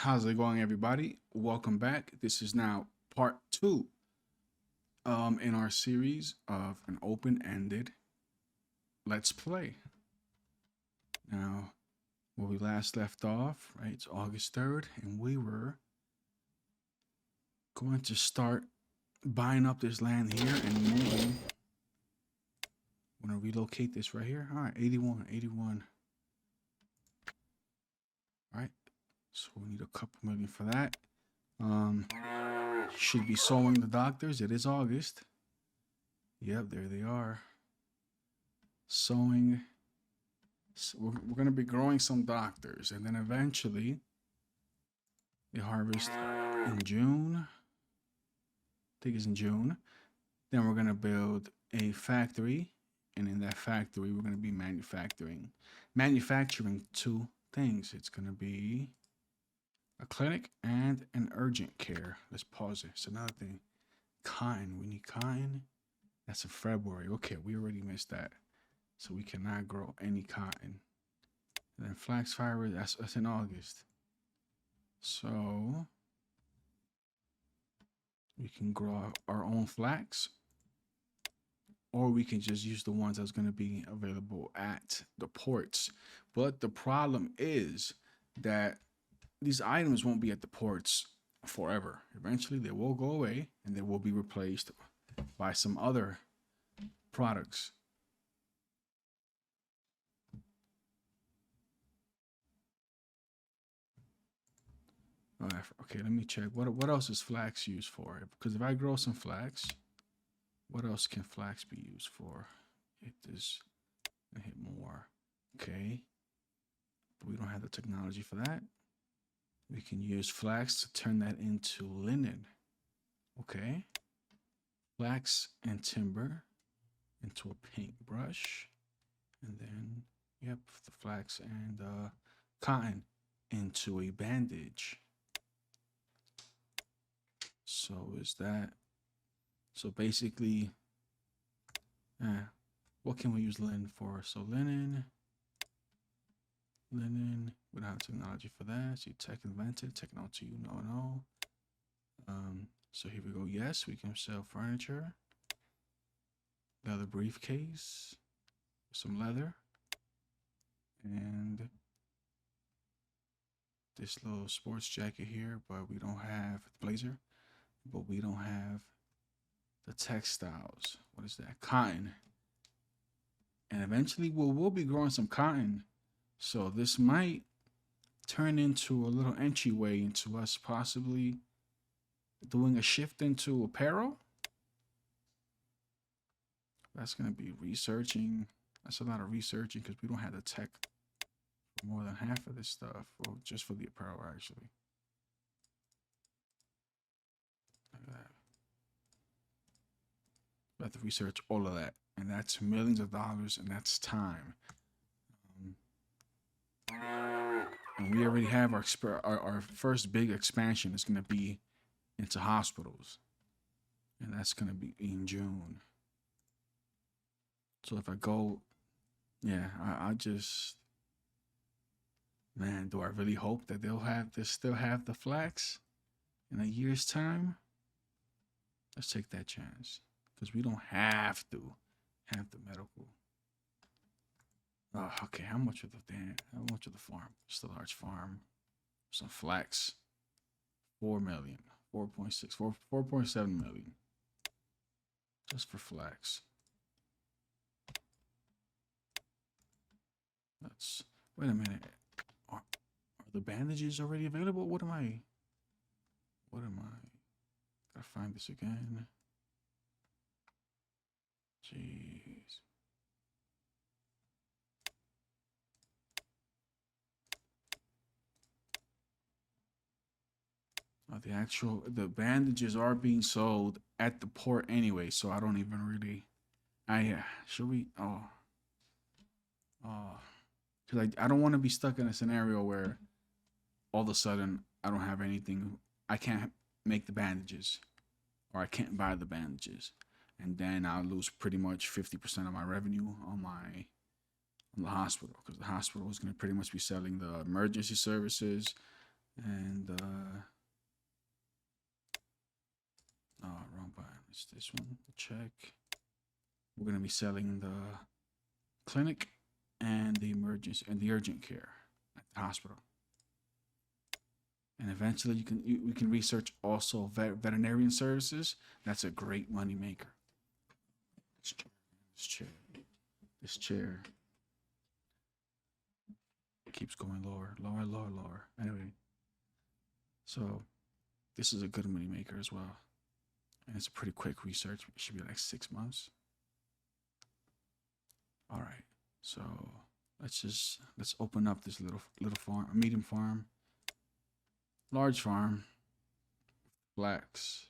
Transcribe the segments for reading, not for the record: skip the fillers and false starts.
How's it going, everybody? Welcome back. This is now part two in our series of an open-ended Let's Play. Now, where we last left off, right? It's August 3rd, and we were going to start buying up this land here and moving. We're going to relocate this right here. All right, 81. All right, so we need a couple million for that. Should be sowing the doctors. It is August. Yep, there they are. Sowing. So we're going to be growing some doctors, and then eventually they harvest in June. I think it's in June. Then we're going to build a factory, and in that factory we're going to be manufacturing two things. It's going to be a clinic and an urgent care. Let's pause it. It's another thing. Cotton. We need cotton. That's in February. Okay, we already missed that. So we cannot grow any cotton. And then flax fiber, that's in August. So we can grow our own flax, or we can just use the ones that's going to be available at the ports. But the problem is that these items won't be at the ports forever. Eventually they will go away and they will be replaced by some other products. Okay, let me check. What else is flax used for? Because if I grow some flax, what else can flax be used for? Hit this and hit more. Okay. But we don't have the technology for that. We can use flax to turn that into linen. Okay. Flax and timber into a paintbrush. And then, yep, the flax and cotton into a bandage. So is that, so basically, what can we use linen for? So linen, we don't have technology for that. See, tech invented, technology, no. So here we go. Yes, we can sell furniture, leather briefcase, some leather, and this little sports jacket here, but we don't have blazer. But we don't have the textiles. What is that? Cotton. And eventually we'll be growing some cotton. So this might turn into a little entryway into us possibly doing a shift into apparel. That's going to be researching. That's a lot of researching because we don't have the tech for more than half of this stuff. Well, just for the apparel, actually. Look at that. We have to research all of that, and that's millions of dollars, and that's time. And we already have our first big expansion is going to be into hospitals, and that's going to be in June. So if I go, yeah, I just, man, do I really hope that still have the flax in a year's time? Let's take that chance. Because we don't have to have the medical. Oh, okay. How much of the farm? Just a large farm. Some flax. 4 million. 4.6. 4.7 million. Just for flax. Let's wait a minute. Are the bandages already available? What am I? Gotta find this again. Jeez. The bandages are being sold at the port anyway, so I don't even really. Should we? Because I don't want to be stuck in a scenario where all of a sudden I don't have anything. I can't make the bandages, or I can't buy the bandages. And then I'll lose pretty much 50% of my revenue on the hospital, because the hospital is going to pretty much be selling the emergency services And oh, wrong button. It's this one. Check. We're gonna be selling the clinic and the emergency and the urgent care at the hospital. And eventually we can research also veterinarian services. That's a great money maker. This chair keeps going lower. Anyway, so this is a good money maker as well. And it's a pretty quick research. It should be like 6 months. All right, so let's open up this little farm, medium farm, large farm, flax.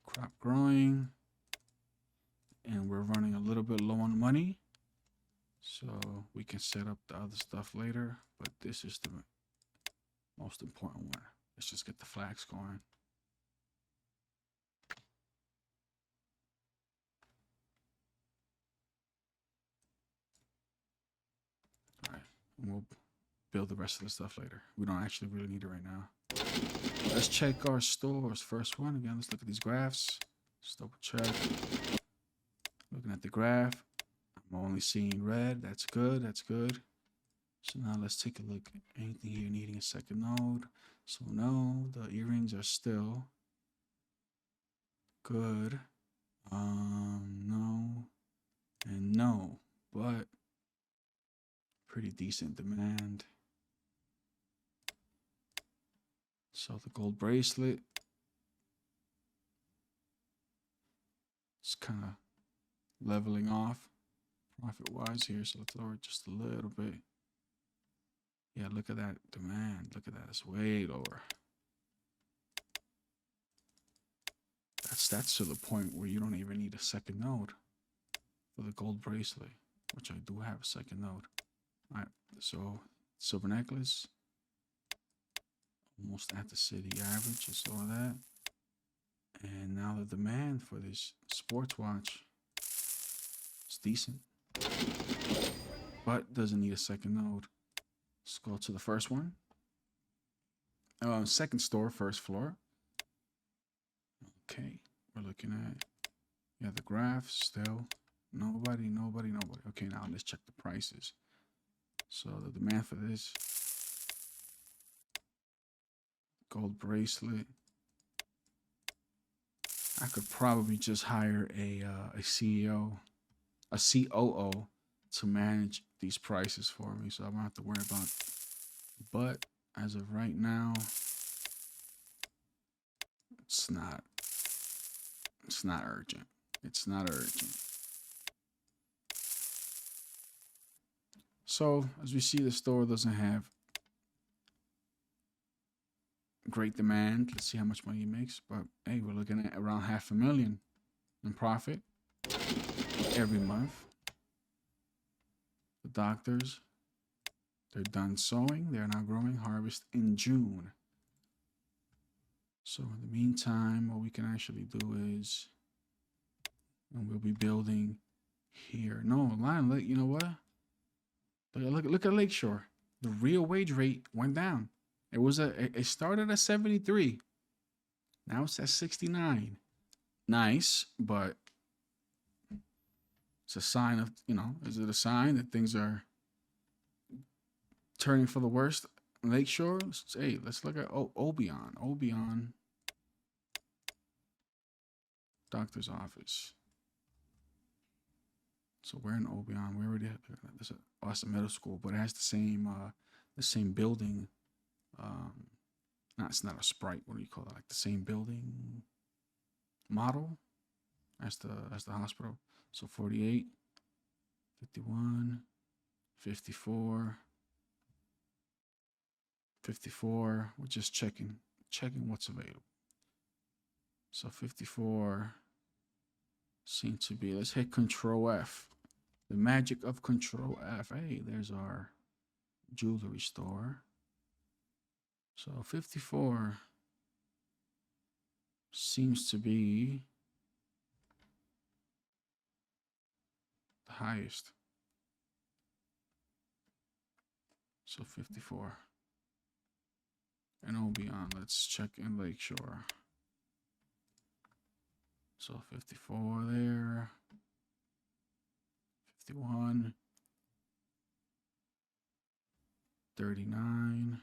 Crop growing, and we're running a little bit low on money, so we can set up the other stuff later, but this is the most important one. Let's just get the flax going. All right, and we'll build the rest of the stuff later. We don't actually really need it right now. Let's check our stores. First one, again, let's look at these graphs. Just double check. Looking at the graph, I'm only seeing red. That's good, that's good. So now let's take a look. Anything here needing a second node? So no, the earrings are still good. No, and no, but pretty decent demand. So the gold bracelet, it's kind of leveling off profit-wise here. So let's lower it just a little bit. Yeah, look at that demand. Look at that. It's way lower. That's to the point where you don't even need a second node for the gold bracelet, which I do have a second node. All right, so silver necklace, almost at the city average. I saw that. And now the demand for this sports watch is decent, but doesn't need a second node. Let's go to the first one. Second store, first floor. Okay, we're looking at, yeah, the graph still. Nobody. Okay, now let's check the prices. So the demand for this gold bracelet, I could probably just hire a CEO, a COO to manage these prices for me, so I don't have to worry about it. But as of right now, it's not urgent. It's not urgent. So as we see, the store doesn't have great demand. Let's see how much money it makes. But hey, we're looking at around $500,000 in profit every month. The doctors, they're done sowing. They're now growing. Harvest in June. So in the meantime, what we can actually do is, and we'll be building here. No, line, you know what? Look at Lakeshore. The real wage rate went down. It started at 73. Now it's at 69. Nice, but it's a sign of, is it a sign that things are turning for the worst? Lakeshore, hey, let's look at Obion. Doctor's office. So we're in Obion. We already have this is Austin Middle School, but it has the same building. It's not a Sprite. What do you call it? Like the same building model as the hospital. So 48, 51, 54, 54. We're just checking what's available. So 54 seems to be. Let's hit Control F. The magic of Control F. Hey, there's our jewelry store. So 54 seems to be the highest. So 54. And Obion, let's check in Lakeshore. So 54 there. 51. 39.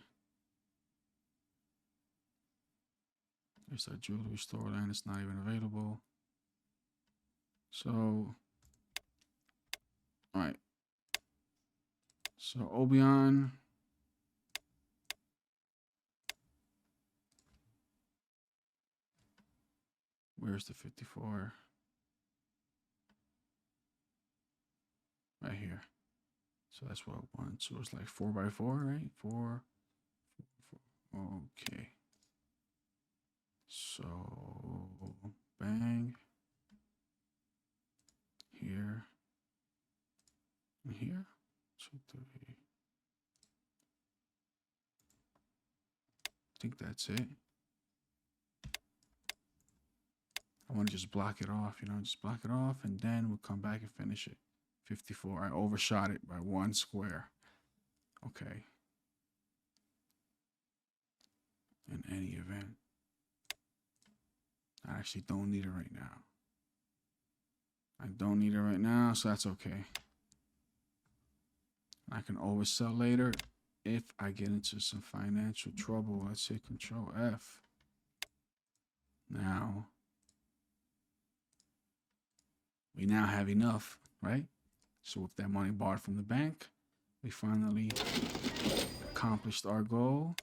There's that jewelry store and it's not even available. So, all right. So Obion. Where's the 54? Right here. So that's what one. So it's like 4x4, right? 4, 4. Okay. So bang. Here. And here. 2, 3. I think that's it. I want to just block it off, you know, just block it off, and then we'll come back and finish it. 54. I overshot it by 1 square. Okay. In any event, I actually don't need it right now. I don't need it right now, so that's okay. I can always sell later if I get into some financial trouble. Let's say Control F. Now, we now have enough, right? So with that money borrowed from the bank, we finally accomplished our goal.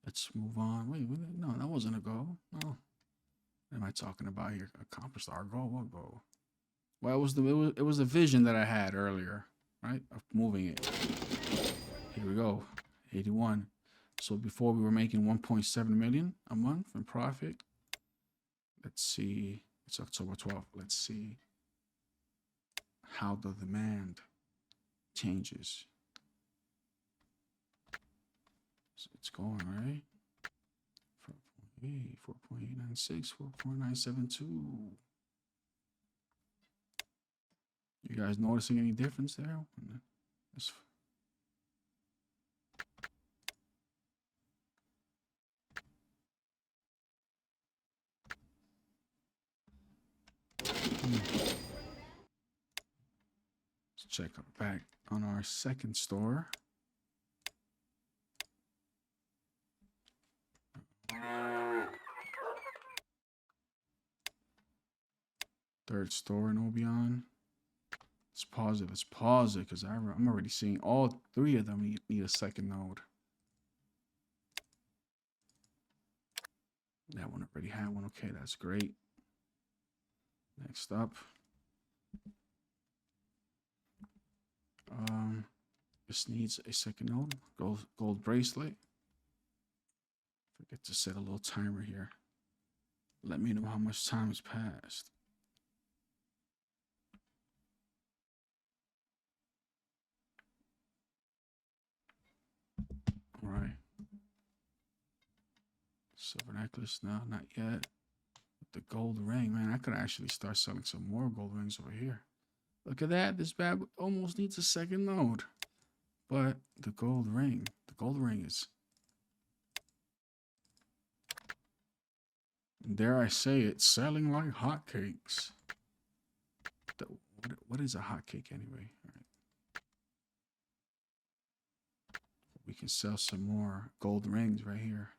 Let's move on. Wait, no, that wasn't a goal. No. What am I talking about here? Accomplished our goal? What goal? Well, it was a vision that I had earlier, right? Of moving it. Here we go. 81. So before we were making 1.7 million a month in profit. Let's see. It's October 12th. Let's see how the demand changes. So it's going, right? 4.8, 4.896, 4.972. You guys noticing any difference there? Let's check back on our second store. Third store in Obion. Let's pause it. Let's pause it because I'm already seeing all 3 of them need a second node. That one already had one. Okay, that's great. Next up. This needs a second node. Gold bracelet. Forget to set a little timer here. Let me know how much time has passed. All right. Silver necklace. No, not yet. With the gold ring, man, I could actually start selling some more gold rings over here. Look at that. This bad almost needs a second node. But the gold ring is, dare I say it, selling like hotcakes. What is a hotcake anyway? All right. We can sell some more gold rings right here.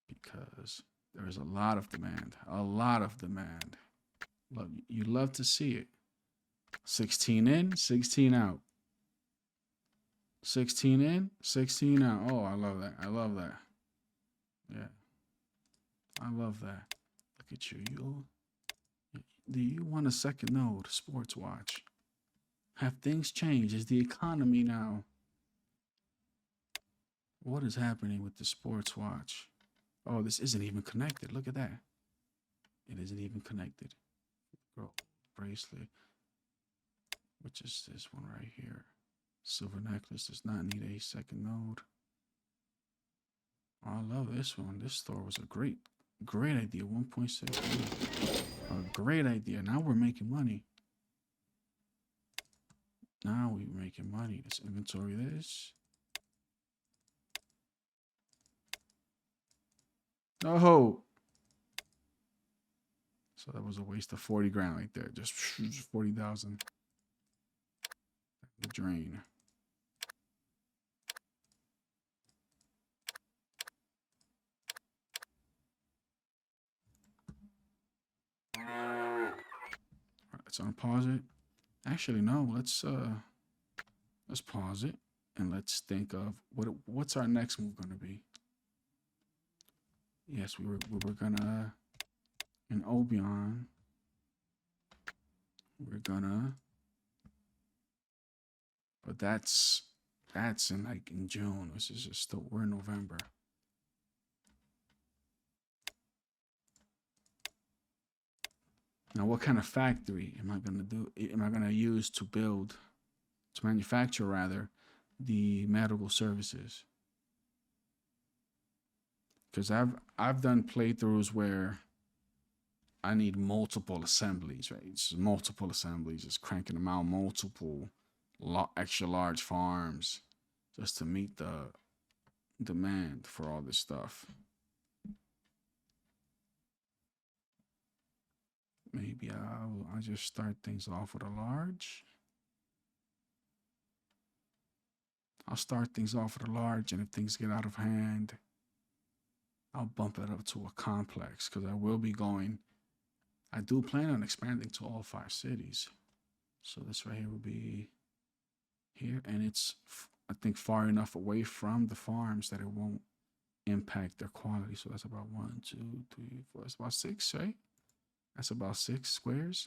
Because there is a lot of demand. A lot of demand. You love to see it. 16 in, 16 out. 16 in, 16 out. Oh, I love that. I love that. Yeah. I love that. Look at you. Do you want a second node? Sports watch. Have things changed? Is the economy now? What is happening with the sports watch? Oh, this isn't even connected. Look at that. It isn't even connected. Girl, bracelet. Which is this one right here. Silver necklace does not need a second node. Oh, I love this one. This store was a great idea. 1.6 million. A great idea. Now we're making money. Now we're making money. Let's inventory this. Oh, so that was a waste of 40 grand right there. Just 40,000. The drain. All right, let's unpause it. Actually, no. Let's pause it and let's think of what's our next move gonna be. Yes, we were gonna in Obion. We're gonna, but that's in like in June. This is just still, we're in November. Now, what kind of factory am I gonna do? Am I gonna use to manufacture rather, the medical services? Because I've done playthroughs where I need multiple assemblies, right? It's multiple assemblies, just cranking them out, multiple extra large farms, just to meet the demand for all this stuff. Maybe I'll just start things off with a large. I'll start things off with a large, and if things get out of hand, I'll bump it up to a complex, because I will be going. I do plan on expanding to all 5 cities. So this right here will be here, and it's, I think, far enough away from the farms that it won't impact their quality. So that's about 1, 2, 3, 4. That's about 6, right? That's about 6 squares.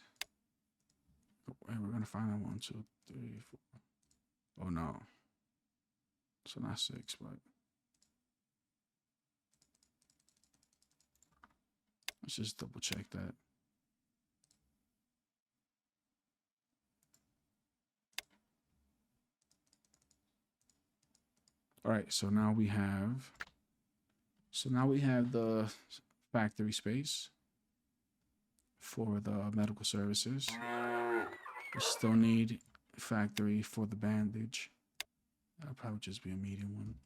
And we're gonna find out 1, 2, 3, 4. Oh no. So not 6, but let's just double check that. All right, so now we have the factory space for the medical services. We still need a factory for the bandage. That'll probably just be a medium one.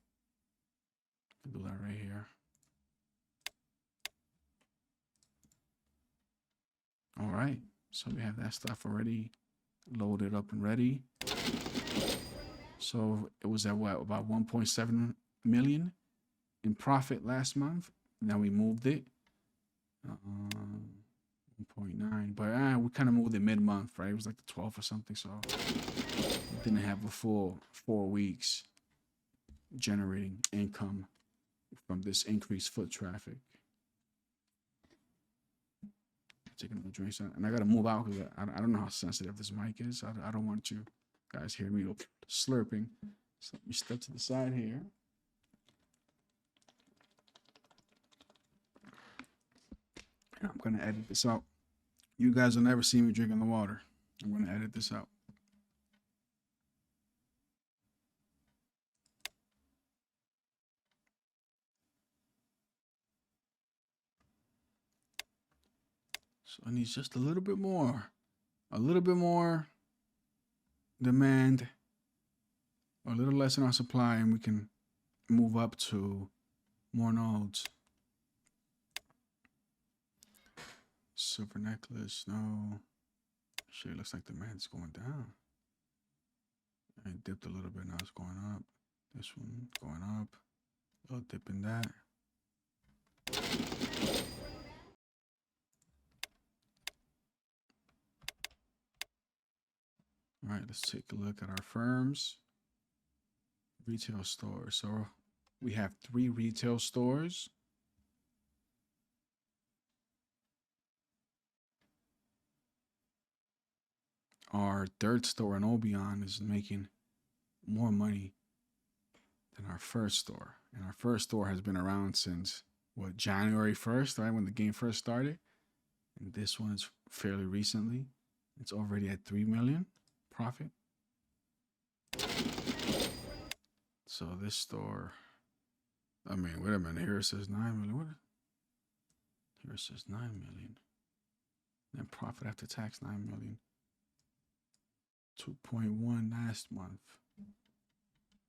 I'll do that right here. All right, so we have that stuff already loaded up and ready. So it was at what, about 1.7 million in profit last month. Now we moved it 1.9, but we kind of moved it mid-month, right? It was like the 12th or something, so we didn't have a full 4 weeks generating income from this increased foot traffic. Taking the drinks, and I gotta move out because I don't know how sensitive this mic is. I don't want you guys hear me slurping. So let me step to the side here. And I'm gonna edit this out. You guys will never see me drinking the water. I'm gonna edit this out. So it needs just a little bit more demand, a little less in our supply, and we can move up to more nodes. Silver necklace, no. Shit, looks like the demand's going down. It dipped a little bit, now it's going up. This one going up, a little dip in that. All right, let's take a look at our firms. Retail stores. So we have 3 retail stores. Our 3rd store in Obion is making more money than our 1st store. And our 1st store has been around since, what, January 1st, right? When the game first started. And this one is fairly recently. It's already at 3 million profit. So this store, I mean, wait a minute. Here it says 9 million. What? Here it says 9 million. Then profit after tax, 9 million. 2.1 last month.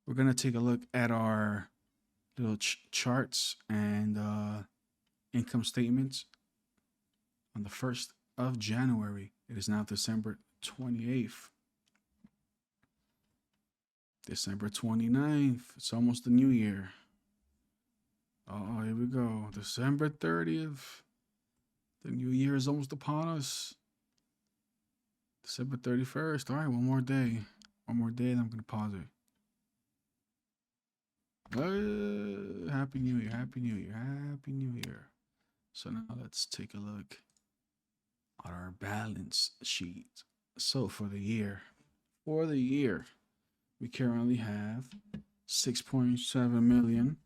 We're gonna take a look at our little charts and income statements on the 1st of January. It is now December 28th. December 29th. It's almost the new year. Oh, here we go. December 30th. The new year is almost upon us. December 31st. All right, one more day. One more day, and I'm going to pause it. Happy New Year. Happy New Year. Happy New Year. So now let's take a look at our balance sheet. So for the year, we currently have 6.7 million.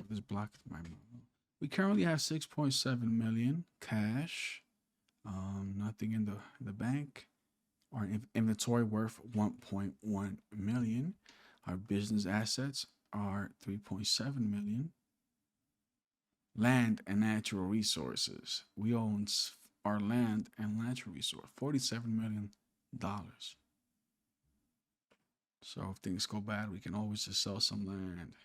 This blocked my mouth. We currently have 6.7 million cash. Nothing in the bank. Our inventory worth 1.1 million. Our business assets are 3.7 million. Land and natural resources. We own our land and natural resource, $47 million. So if things go bad, we can always just sell some land.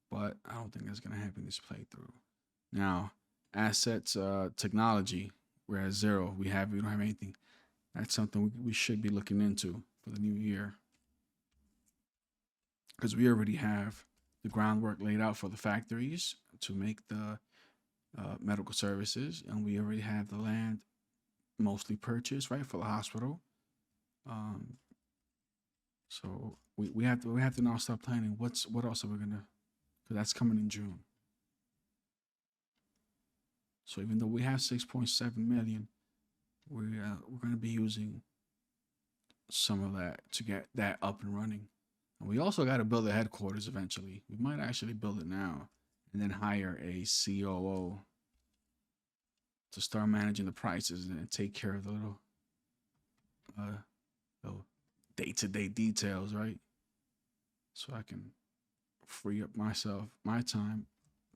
But I don't think that's gonna happen this playthrough. Now, assets, technology, we're at 0. We don't have anything. That's something we should be looking into for the new year, because we already have the groundwork laid out for the factories to make the medical services, and we already have the land mostly purchased, right, for the hospital. So we have to now start planning what else are we gonna, because that's coming in June. So even though we have 6.7 million, we're going to be using some of that to get that up and running. And we also got to build a headquarters eventually. We might actually build it now and then hire a COO to start managing the prices and take care of the little day-to-day details, right? So I can free up my time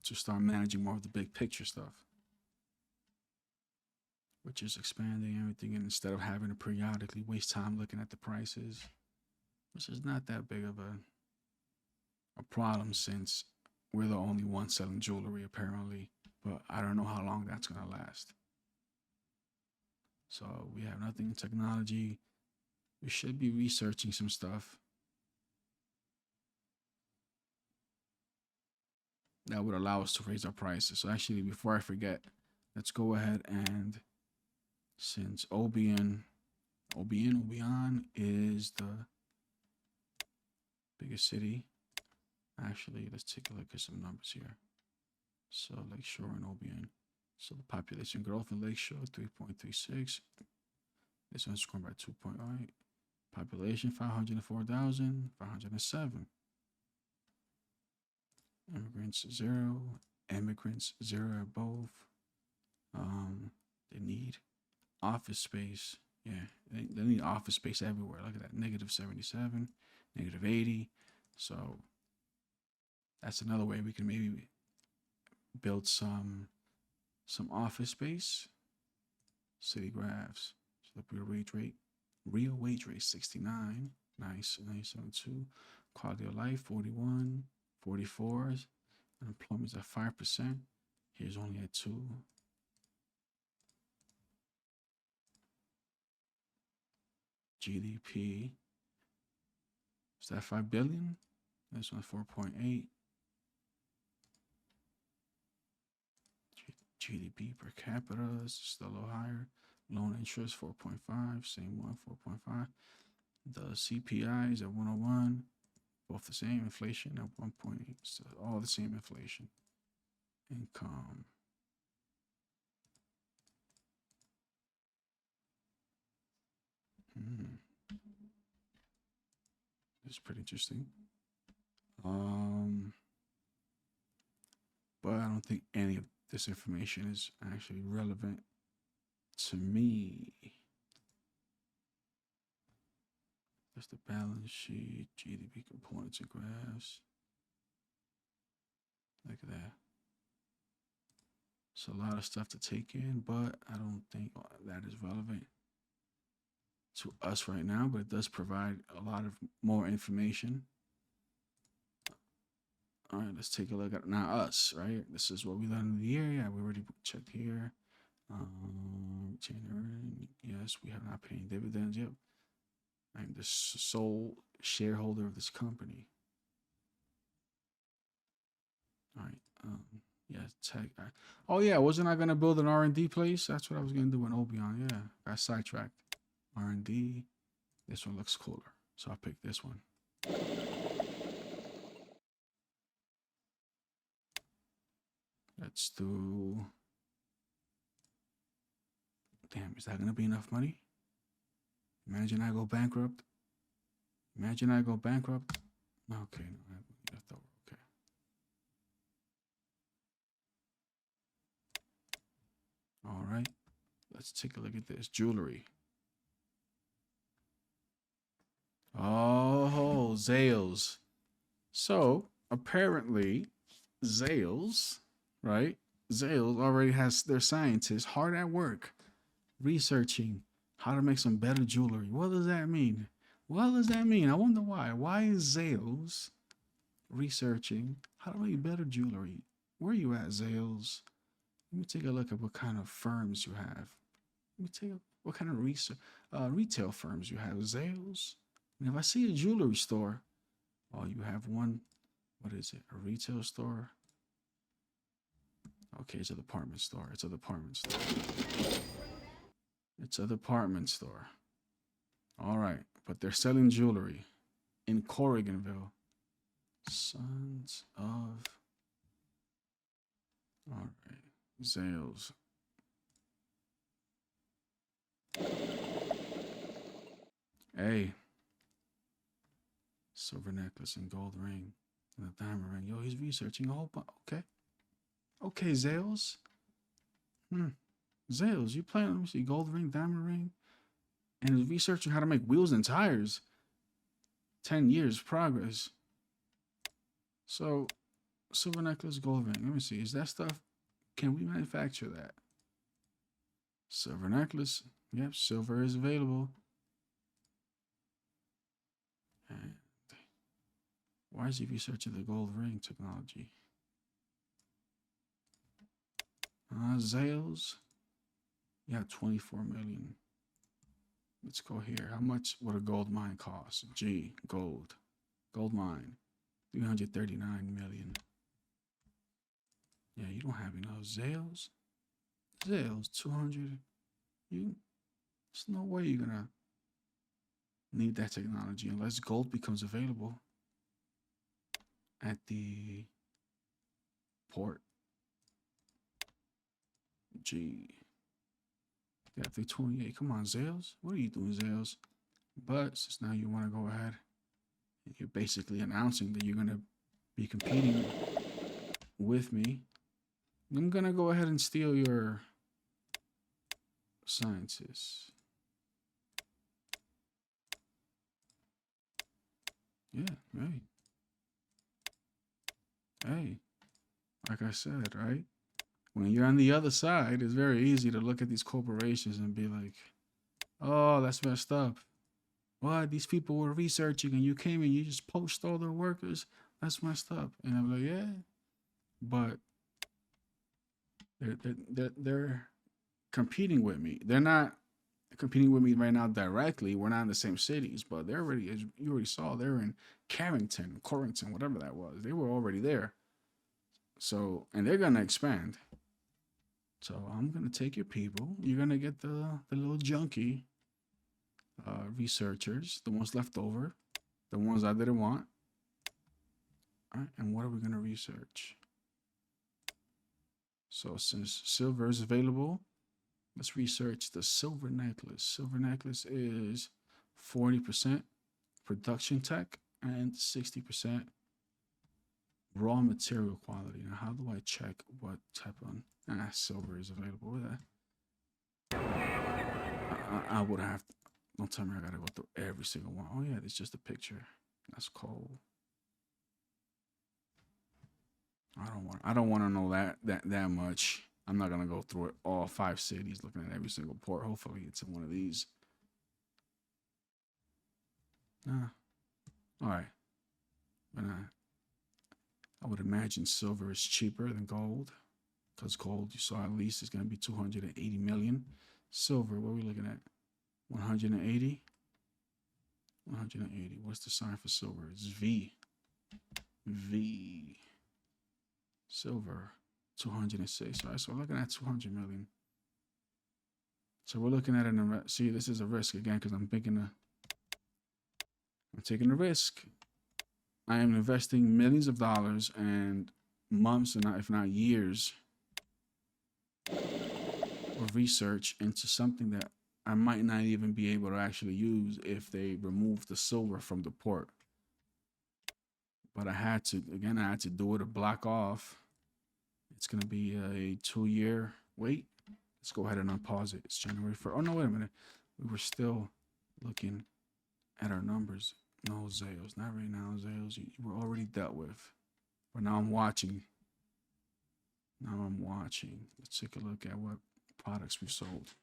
to start managing more of the big picture stuff, which is expanding everything, and instead of having to periodically waste time looking at the prices, which is not that big of a problem since we're the only one selling jewelry apparently, but I don't know how long that's gonna last. So we have nothing in technology. We should be researching some stuff that would allow us to raise our prices. So actually, before I forget, let's go ahead and, since Obion is the biggest city. Actually, let's take a look at some numbers here. So Lakeshore and Obion. So the population growth in Lakeshore 3.36. This one's growing by 2.8. Population 504,507. Immigrants 0. Immigrants 0 at both. They need office space. Yeah, they need office space everywhere. Look at that, -77, -80. So that's another way we can maybe build some office space. City graphs. So the real wage rate 69. Nice, 972. Quality of life 41, 44s. Unemployment's at 5%. Here's only at 2. GDP. Is that 5 billion? This one's 4.8. GDP per capita is still a little higher. Loan interest 4.5. Same one, 4.5. The CPI is at 101. Both the same. Inflation at 1.8. So all the same inflation. Income. It's pretty interesting. But I don't think any of this information is actually relevant to me. That's the balance sheet, GDP components and graphs. Look at that. It's a lot of stuff to take in, but I don't think that is relevant to us right now, but it does provide a lot of more information. All right, let's take a look at now us, right? This is what we learned in the year. Yeah, we already checked here. January, yes, we have not paid dividends yet. I'm the sole shareholder of this company. All right. Yeah, tech. Oh yeah, wasn't I gonna build an R&D place? That's what I was gonna do in Obion. Yeah, got sidetracked. R&D. This one looks cooler, so I picked this one. Let's do. Damn, is that gonna be enough money? Imagine I go bankrupt. Imagine I go bankrupt. Okay, no, I have money left over. Okay. All right. Let's take a look at this jewelry. Oh, Zales. So apparently, Zales, right? Zales already has their scientists hard at work researching how to make some better jewelry. What does that mean? What does that mean? I wonder why. Why is Zales researching how to make better jewelry? Where are you at, Zales? Let me take a look at what kind of firms you have. Let me take a what kind of research retail firms you have, Zales. And if I see a jewelry store, oh, you have one. What is it? A retail store? Okay, it's a department store. It's a department store. It's a department store. All right, but they're selling jewelry in Corriganville. Sons of. All right, Zales. Hey. Silver necklace and gold ring and a diamond ring. Yo, he's researching a whole bunch. Okay. Okay, Zales. Zales, you playing? Let me see. Gold ring, diamond ring. And he's researching how to make wheels and tires. 10 years progress. So, silver necklace, gold ring. Let me see. Is that stuff? Can we manufacture that? Silver necklace. Yep, silver is available. And why is he researching the gold ring technology? Zales. Yeah, 24 million. Let's go here. How much would a gold mine cost? G, gold. Gold mine. 339 million. Yeah, you don't have enough. Zales. Zales, 200. There's no way you're gonna need that technology unless gold becomes available at the port. G. Yeah, 328. Come on, Zales. What are you doing, Zales? But since now you want to go ahead, you're basically announcing that you're gonna be competing with me. I'm gonna go ahead and steal your scientists. Yeah, hey. Hey, like I said, right? When you're on the other side, it's very easy to look at these corporations and be like, oh, that's messed up. What? These people were researching and you came and you just poached all their workers. That's messed up. And I'm like, yeah, but they're competing with me. They're not competing with me right now directly. We're not in the same cities, but they're already, as you already saw, they're in Carrington, Corrington, whatever that was. They were already there. So, and they're gonna expand. So I'm gonna take your people. You're gonna get the little junkie researchers, the ones left over, the ones I didn't want. All right, and what are we gonna research? So since silver is available, let's research the silver necklace. Silver necklace is 40% production tech and 60% raw material quality. Now, how do I check what type of silver is available with that? I would have to, don't tell me I gotta go through every single one. Oh yeah, it's just a picture. That's cold. I don't want to know that much. I'm not gonna go through it all 5 cities looking at every single port. Hopefully it's in one of these. Nah. All right. But I would imagine silver is cheaper than gold, because gold, you saw, at least is going to be 280 million. Silver, what are we looking at? 180. 180. What's the sign for silver? It's V. V. Silver, 206. All right, so we're looking at 200 million. So we're looking at an, see, this is a risk again, because I'm taking a risk. I am investing millions of dollars and months, and if not years, of research into something that I might not even be able to actually use if they remove the silver from the port. But I had to do it to block off. It's going to be a 2-year wait. Let's go ahead and unpause it. It's January 1st. Oh, no, wait a minute. We were still looking at our numbers. No, Zales. Not right now, Zales. You were already dealt with. But now I'm watching. Let's take a look at what products we've sold.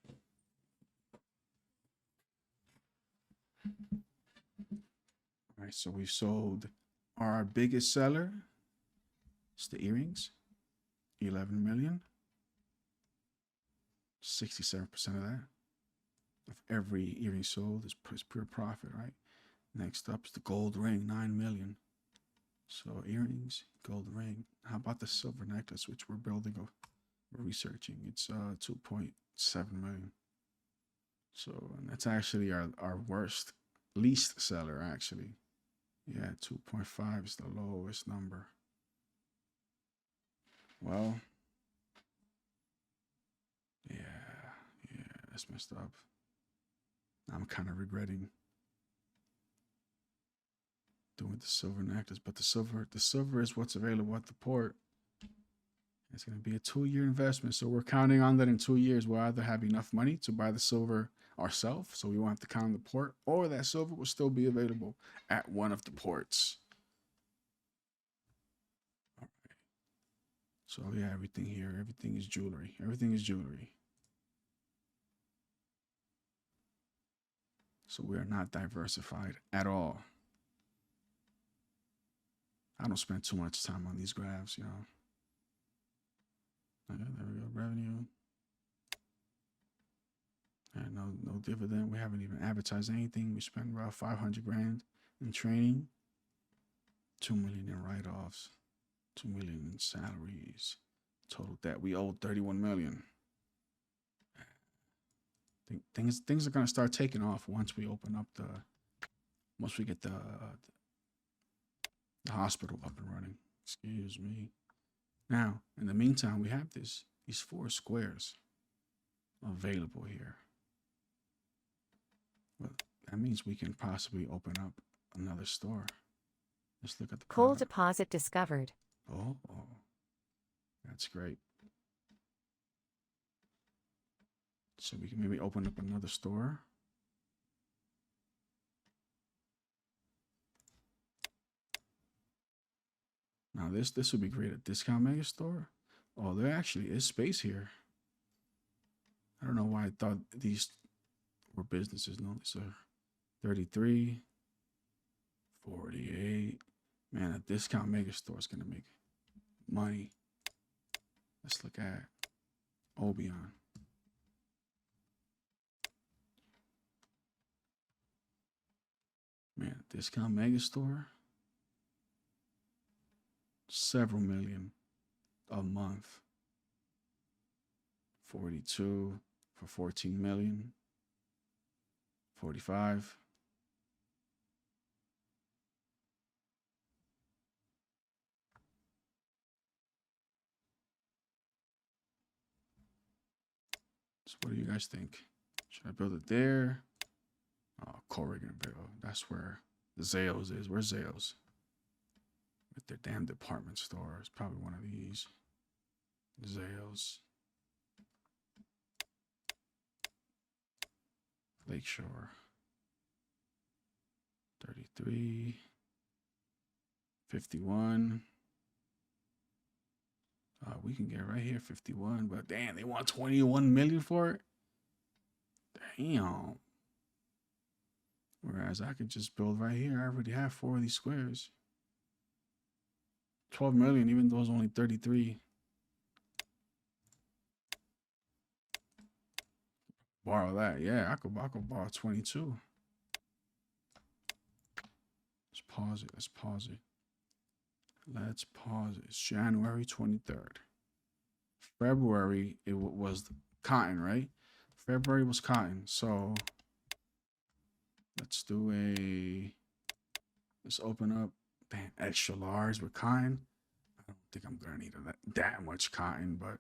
All right, so we've sold our biggest seller. It's the earrings. 11 million. 67% of that. Of every earring sold is pure profit, right? Next up is the gold ring, 9 million. So earrings, gold ring. How about the silver necklace, which we're building, we're researching? It's 2.7 million. So, and that's actually our least seller, actually. Yeah, 2.5 is the lowest number. Well, yeah, that's messed up. I'm kind of regretting doing the silver necklace, but the silver is what's available at the port. It's going to be a 2-year investment, so we're counting on that in 2 years we'll either have enough money to buy the silver ourselves, so we won't have to count on the port, or that silver will still be available at one of the ports. All right. So yeah, everything is jewelry. Everything is jewelry. So we are not diversified at all. I don't spend too much time on these graphs, you know. Okay, there we go. Revenue. And no dividend. We haven't even advertised anything. We spent about 500 grand in training. 2 million in write-offs. 2 million in salaries. Total debt. We owe 31 million. Things are gonna start taking off once we open up once we get the hospital up and running. Excuse me. Now, in the meantime, we have these 4 squares available here. Well, that means we can possibly open up another store. Let's look at the coal product. deposit discovered. Oh, that's great. So we can maybe open up another store. Now this would be great. A discount mega store. Oh, there actually is space here. I don't know why I thought these were businesses. No, these are 33, 48. Man, a discount mega store is gonna make money. Let's look at Obion. Man, discount mega store. Several million a month. 42 for 14 million. 45. So what do you guys think? Should I build it there? Oh, Corriganville. That's where the Zales is. Where's Zales? With their damn department store. It's probably one of these. Zales. Lakeshore. 33. 51. We can get right here 51, but damn, they want 21 million for it. Damn. Whereas I could just build right here. I already have 4 of these squares. 12 million, even though it's only 33. Borrow that. Yeah, I could borrow 22. Let's pause it. Let's pause it. Let's pause it. It's January 23rd. February, it was cotton, right? February was cotton. So let's open up, extra large with cotton. I don't think I'm going to need that much cotton, but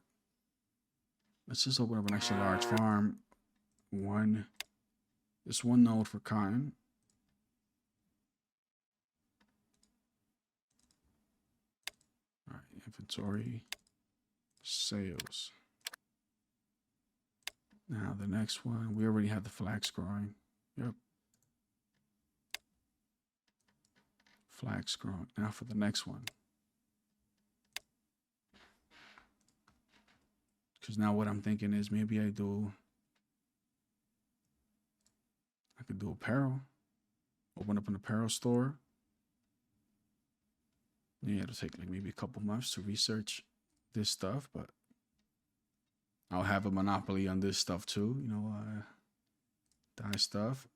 let's just open up an extra large farm. Just one node for cotton. All right, inventory, sales. Now the next one, we already have the flax growing. Yep. Flax growing. Now for the next one. Because now what I'm thinking is maybe I could do apparel. Open up an apparel store. Yeah, it'll take like maybe a couple months to research this stuff, but I'll have a monopoly on this stuff too. You know, dye stuff,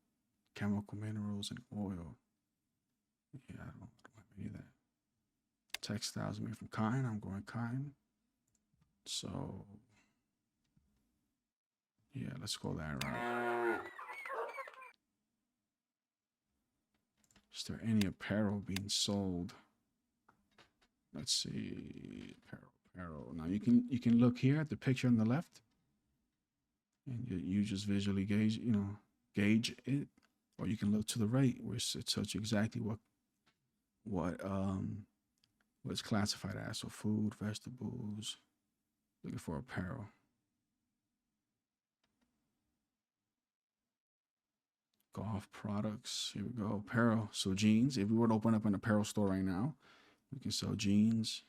chemical minerals, and oil. Yeah, I don't have any of that. Textiles made from cotton. I'm going cotton. So, yeah, let's go that route. Is there any apparel being sold? Let's see, apparel. Now you can look here at the picture on the left, and you just visually gauge it, or you can look to the right where it tells you exactly what it's classified as. So food, vegetables. Looking for apparel. Golf products. Here we go. Apparel. So jeans. If we were to open up an apparel store right now, we can sell jeans.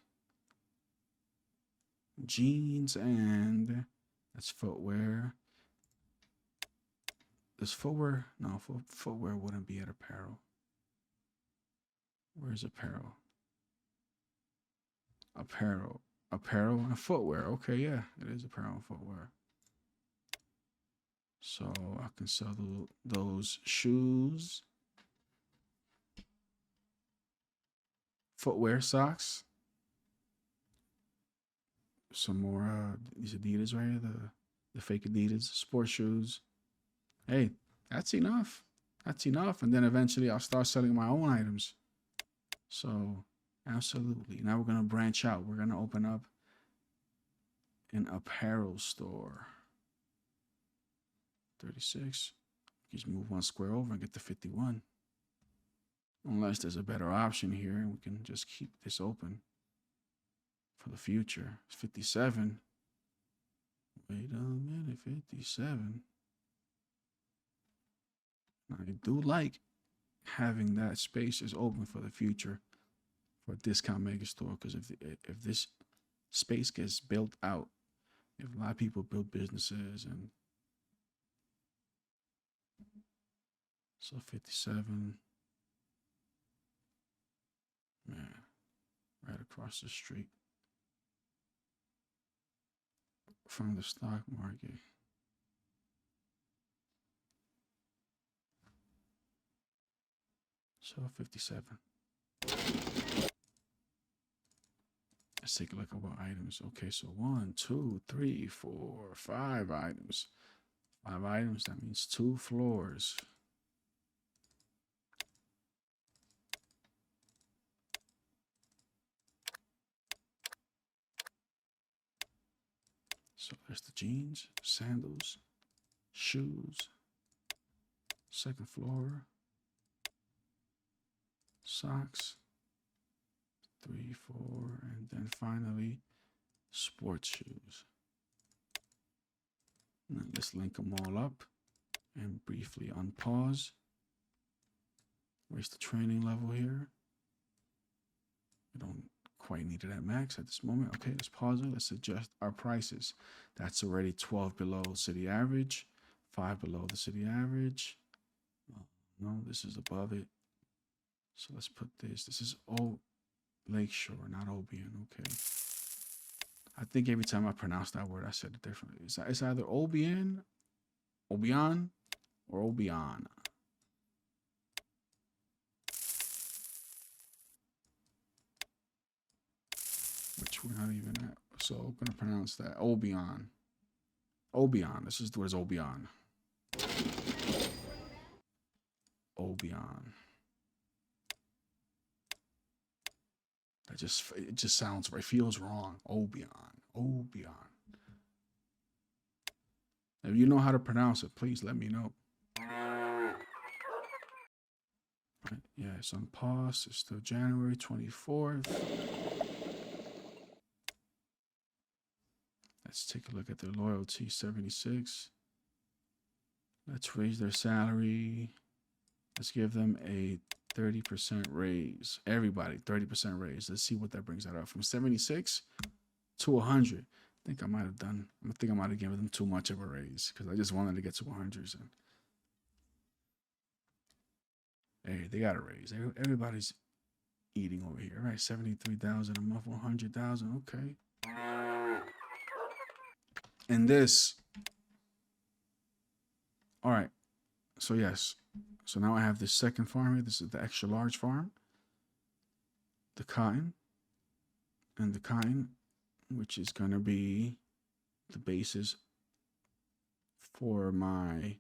And that's footwear. Does footwear? No, footwear wouldn't be at apparel. Where's apparel? Apparel and footwear. Okay, yeah, it is apparel and footwear. So I can sell those shoes, footwear, socks, some more these Adidas right here, the fake Adidas sports shoes. Hey, that's enough. That's enough. And then eventually I'll start selling my own items. So absolutely. Now we're gonna branch out. We're gonna open up an apparel store. 36. Just move one square over and get to 51. Unless there's a better option here and we can just keep this open for the future. It's 57. Wait a minute, 57. Now, I do like having that space is open for the future for a discount mega store, because if this space gets built out, if a lot of people build businesses, and so 57, man, right across the street from the stock market. So 57. Let's take a look at what items. Okay, so 1, 2, 3, 4, 5 items. 5 items, that means 2 floors. So there's the jeans, sandals, shoes, second floor, socks, 3, 4, and then finally sports shoes. Now let's link them all up and briefly unpause. Where's the training level here? We don't quite need it at max at this moment. Okay, let's pause it. Let's adjust our prices. That's already 12 below city average, 5 below the city average. No, this is above it. So let's put this. This is O Lakeshore, not Obion. Okay. I think every time I pronounce that word, I said it differently. It's either Obion, Obion, or Obion. Which we're not even at. So I'm going to pronounce that Obion. Obion. This is what is Obion. Obion. It just sounds, it feels wrong. Obion. Obion. If you know how to pronounce it, please let me know. Right, yeah, it's on pause. It's still January 24th. Let's take a look at their loyalty, 76. Let's raise their salary. Let's give them a 30% raise. Everybody, 30% raise. Let's see what that brings that up. From 76 to 100. I think I might have given them too much of a raise because I just wanted to get to 100. And hey, they got a raise. Everybody's eating over here, right? 73,000 a month, 100,000. Okay. And this. All right. So yes. So now I have this second farm here. This is the extra large farm. The cotton. And the cotton, which is going to be the basis for my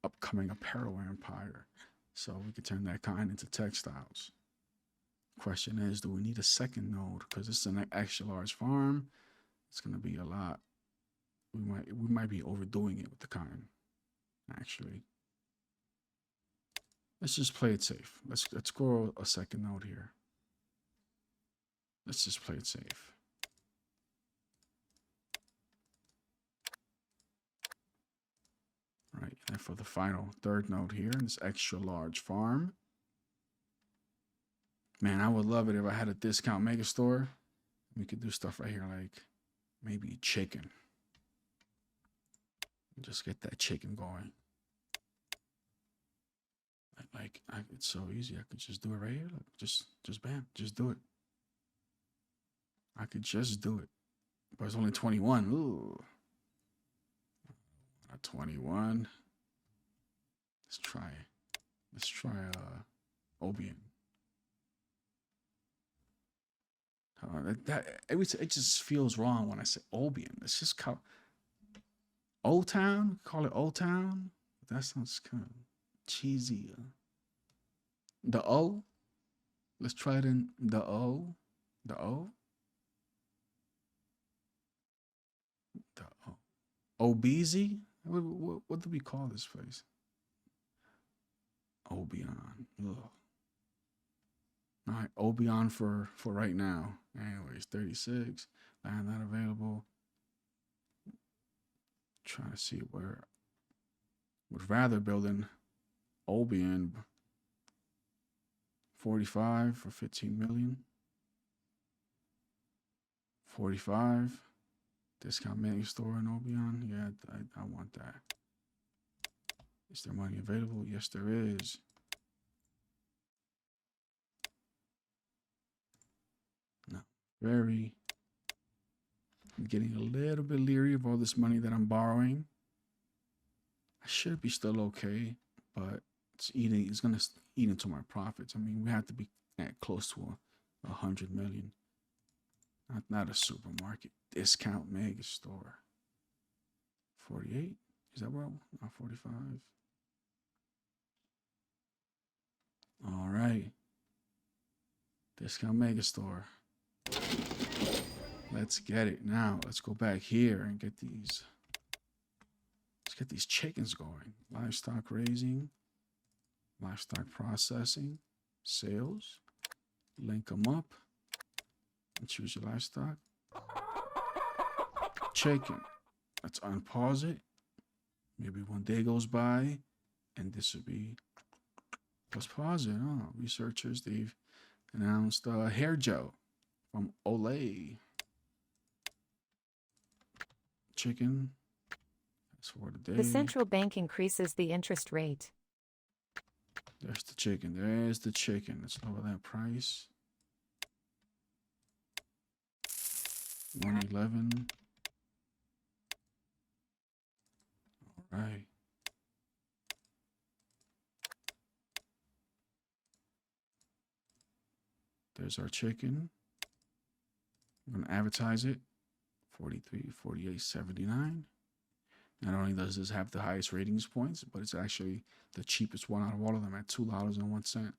upcoming apparel empire. So we could turn that cotton into textiles. Question is, do we need a second node? Because this is an extra large farm. It's going to be a lot. We might be overdoing it with the cotton, actually. Let's just play it safe. Let's grow a second node here. Let's just play it safe. Right, and for the final third node here in this extra large farm. Man, I would love it if I had a discount mega store. We could do stuff right here like maybe chicken. Just get that chicken going. It's so easy. I could just do it right here. Look, just bam, just do it. I could just do it. But it's only 21. Ooh. Not 21. Let's try Obion. It just feels wrong when I say Obion. It's just called Old Town. Call it Old Town. That sounds kind of cheesy. The O. Let's try it in the O. The O. The O. Obeezy. What do we call this place? Obion. Ugh. All right, Obion for right now. Anyways, 36. Land not available. Trying to see where. Would rather build in Obion. 45 for 15 million. 45. Discount mega store in Obion. Yeah, I want that. Is there money available? Yes, there is. No. I'm getting a little bit leery of all this money that I'm borrowing. I should be still okay, but it's going to eat into my profits. I mean, we have to be at close to 100 million. Not a supermarket. Discount mega store. 48? Is that where? Not 45. All right. Discount mega store. Let's get it now. Let's go back here and get these. Let's get these chickens going. Livestock raising, livestock processing, sales. Link them up and choose your livestock. Chicken. Let's unpause it. Maybe one day goes by and this would be. Let's pause it. Oh, researchers, they've announced hair gel from Olay. Chicken. That's for the day. The central bank increases the interest rate. There's the chicken. There's the chicken. Let's lower that price. 111. All right. There's our chicken. I'm going to advertise it. 43, 48, 79. Not only does this have the highest ratings points, but it's actually the cheapest one out of all of them at $2.01.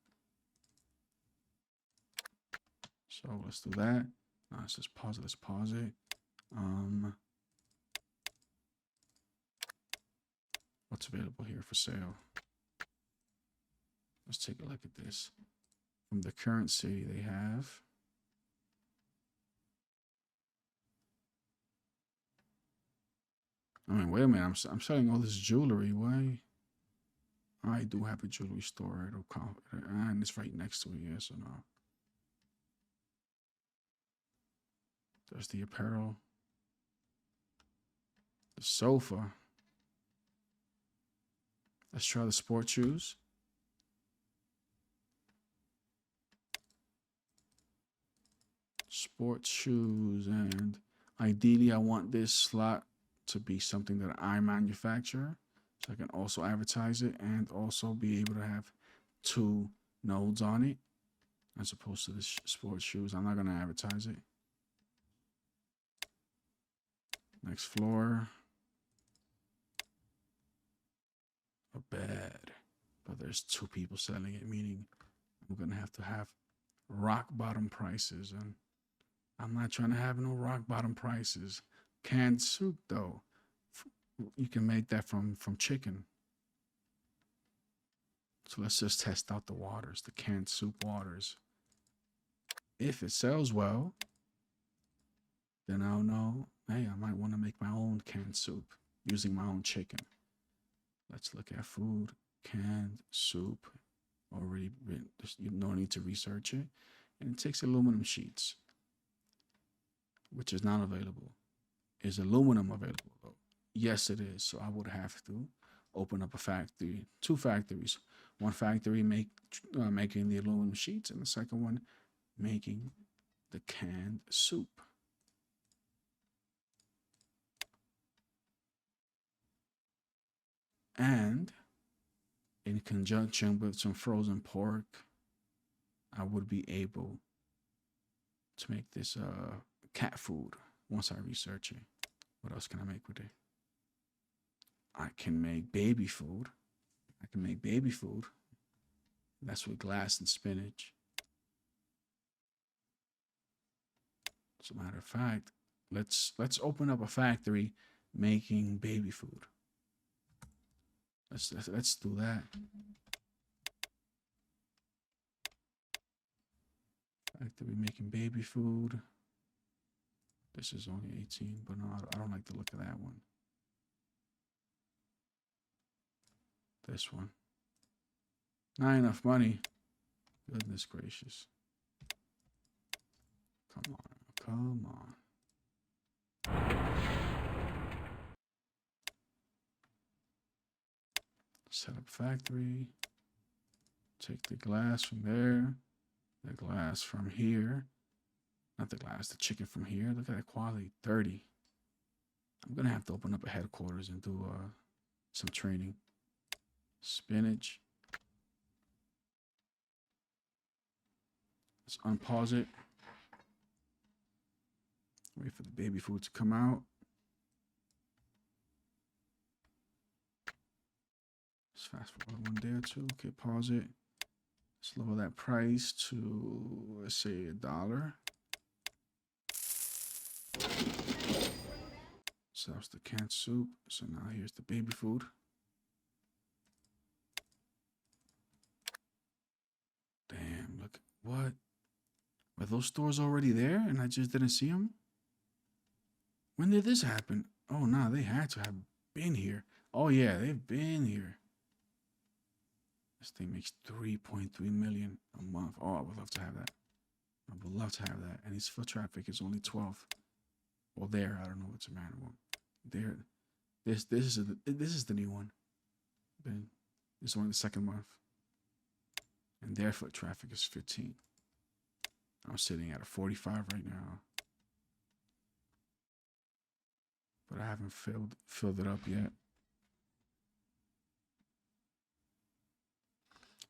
So let's do that. Let's just pause it. Let's pause it. What's available here for sale? Let's take a look at this. From the current city they have. I mean, wait a minute. I'm selling all this jewelry. Why? I do have a jewelry store. It'll come, and it's right next to it. Yes or no? There's the apparel. The sofa. Let's try the sports shoes. Sports shoes, and ideally I want this slot to be something that I manufacture, so I can also advertise it and also be able to have 2 nodes on it, as opposed to the sports shoes. I'm not going to advertise it. Next floor. A bed, but there's 2 people selling it, meaning I'm going to have rock bottom prices, and I'm not trying to have no rock bottom prices. Canned soup, though, you can make that from chicken. So let's just test out the waters, the canned soup waters. If it sells well, then I'll know, hey, I might want to make my own canned soup using my own chicken. Let's look at food, canned soup, already written. You don't need to research it. And it takes aluminum sheets, which is not available. Is aluminum available though? Yes, it is. So I would have to open up a factory, 2 factories. One factory making the aluminum sheets, and the second one making the canned soup. And in conjunction with some frozen pork, I would be able to make this cat food once I research it. What else can I make with it? I can make baby food. That's with glass and spinach. As a matter of fact, let's open up a factory making baby food. Let's do that. Factory making baby food. This is only 18, but no, I don't like the look of that one. This one. Not enough money. Goodness gracious. Come on. Set up factory. Take the glass from there. The glass from here. Not the glass, the chicken from here. Look at that quality, 30. I'm going to have to open up a headquarters and do some training. Spinach. Let's unpause it. Wait for the baby food to come out. Let's fast forward one day or two. Okay, pause it. Let's lower that price to, let's say, $1. So that's the canned soup. So now here's the baby food. Damn, look. What? Were those stores already there and I just didn't see them? When did this happen? Oh, no, they had to have been here. Oh, yeah, they've been here. This thing makes 3.3 million a month. Oh, I would love to have that. I would love to have that. And its foot traffic is only 12. Well, there, I don't know what's a matter with. There, this is the new one. This is only the second month. and their foot traffic is 15. I'm sitting at a 45 right now, but I haven't filled it up yet.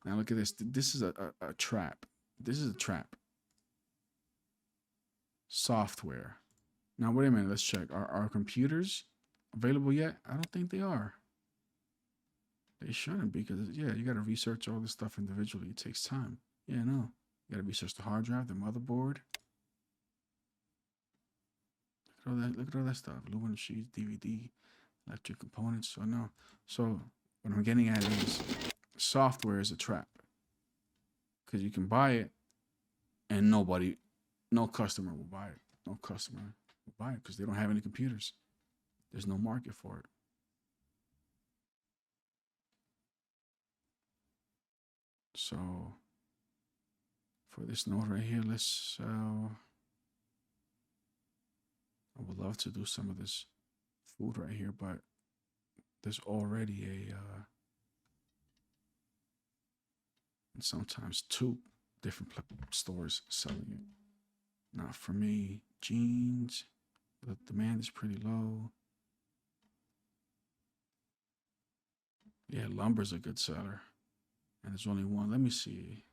Now look at this. This is a trap. This is a trap. Software. Now wait a minute. Let's check. Are our computers available yet? I don't think they are. They shouldn't, because yeah, you got to research all this stuff individually. It takes time. Yeah, no. You got to research the hard drive, the motherboard. Look at all that stuff. Aluminum sheets, DVD, electric components. So no. So what I'm getting at is software is a trap, because you can buy it and no customer will buy it. No customer will buy it because they don't have any computers. There's no market for it. So for this node right here, let's I would love to do some of this food right here, but there's already a and sometimes 2 different stores selling it. Not for me. Jeans, the demand is pretty low. Yeah, lumber's a good seller, and there's only one. Let me see.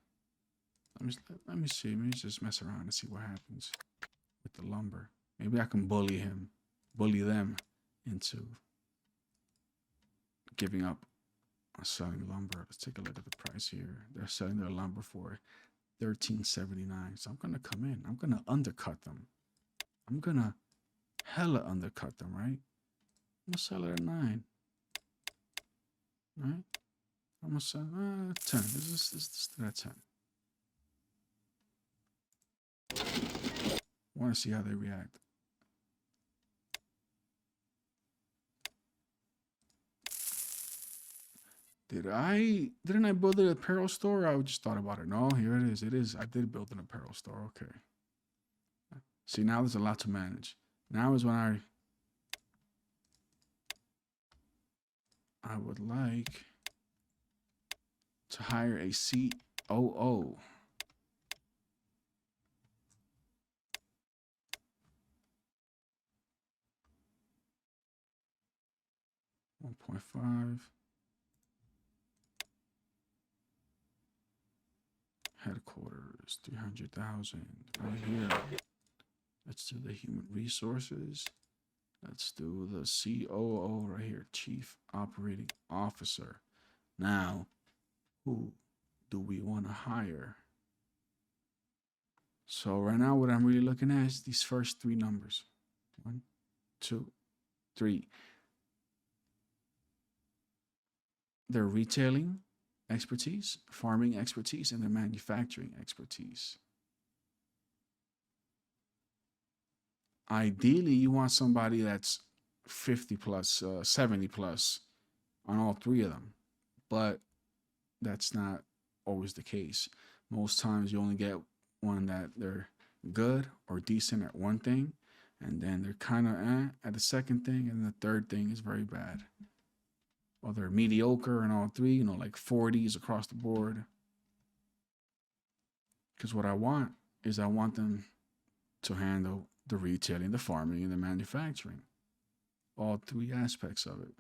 Let me see. Let me just mess around and see what happens with the lumber. Maybe I can bully them into giving up on selling lumber. Let's take a look at the price here. They're selling their lumber for $13.79. So I'm gonna come in. I'm gonna undercut them. I'm gonna hella undercut them, right? I'm gonna sell it at 9. Right? I'm gonna sell 10. Let's do that 10. I want to see how they react. Didn't I build an apparel store? I just thought about it. No, here it is. It is. I did build an apparel store. Okay. See, now there's a lot to manage. Now is when I would like to hire a COO. $1.5. Headquarters, 300,000 right here. Let's do the human resources. Let's do the COO right here, Chief Operating Officer. Now, who do we want to hire? So right now, what I'm really looking at is these first 3 numbers. 1, 2, 3. Their retailing expertise, farming expertise, and their manufacturing expertise. Ideally, you want somebody that's 50 plus, 70 plus on all 3 of them, but that's not always the case. Most times you only get one that they're good or decent at one thing, and then they're kind of at the second thing, and the third thing is very bad. Or they're mediocre in all 3, like 40s across the board. Because what I want them to handle the retailing, the farming, and the manufacturing. All 3 aspects of it.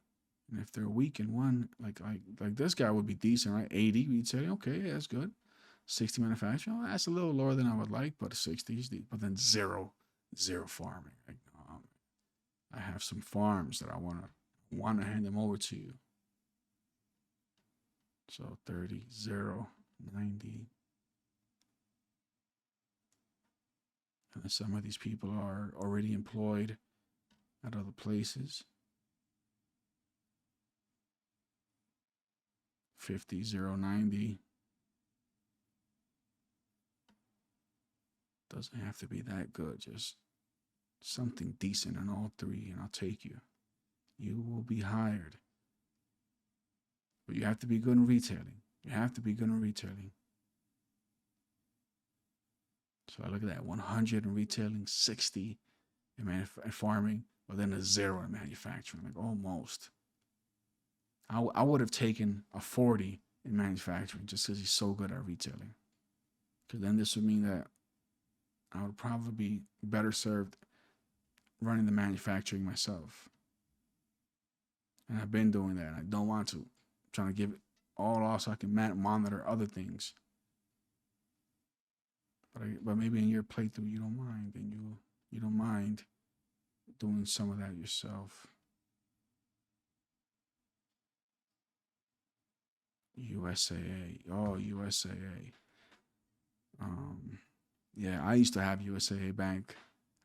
And if they're weak in one, like this guy would be decent, right? 80 retailing, okay, yeah, that's good. 60 manufacturing, well, that's a little lower than I would like, but 60 is deep. But then zero farming. Like, I have some farms that I want to hand them over to you. So 30, 0, 90. And some of these people are already employed at other places. 50, 0, 90. Doesn't have to be that good. Just something decent in all 3, and I'll take you. You will be hired. But you have to be good in retailing. So I look at that, 100 in retailing, 60 in farming, but then a 0 in manufacturing, like almost. I would have taken a 40 in manufacturing just because he's so good at retailing. Because then this would mean that I would probably be better served running the manufacturing myself. And I've been doing that. I don't want to. I'm trying to give it all off so I can monitor other things. But maybe in your playthrough you don't mind, and you don't mind doing some of that yourself. USAA. Oh, USAA. Yeah, I used to have USAA Bank.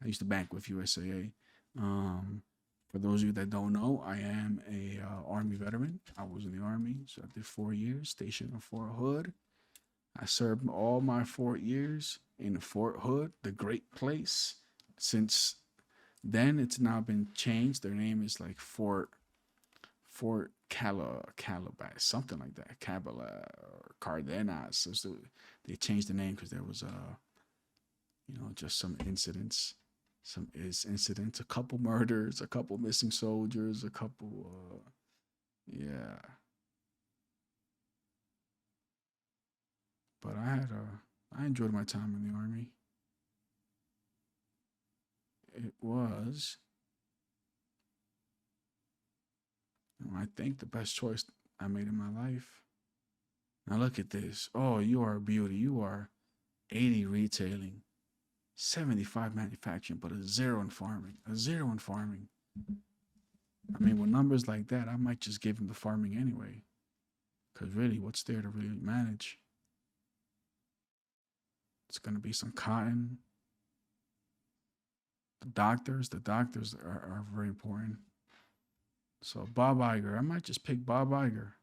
I used to bank with USAA. For those of you that don't know, I am a Army veteran. I was in the Army, so I did 4 years, stationed in Fort Hood. I served all my 4 years in Fort Hood, the great place. Since then, it's now been changed. Their name is like Fort Calabas, something like that, Cabala or Cardenas. So they changed the name because there was just some incidents, a couple murders, a couple missing soldiers, a couple, yeah. But I enjoyed my time in the Army. It was, I think, the best choice I made in my life. Now look at this. Oh, you are a beauty. You are 80 retailing, 75 manufacturing, but a zero in farming. A zero in farming. I mean, with numbers like that, I might just give him the farming anyway. Because really, what's there to really manage? It's going to be some cotton. The doctors are very important. So Bob Iger, I might just pick Bob Iger.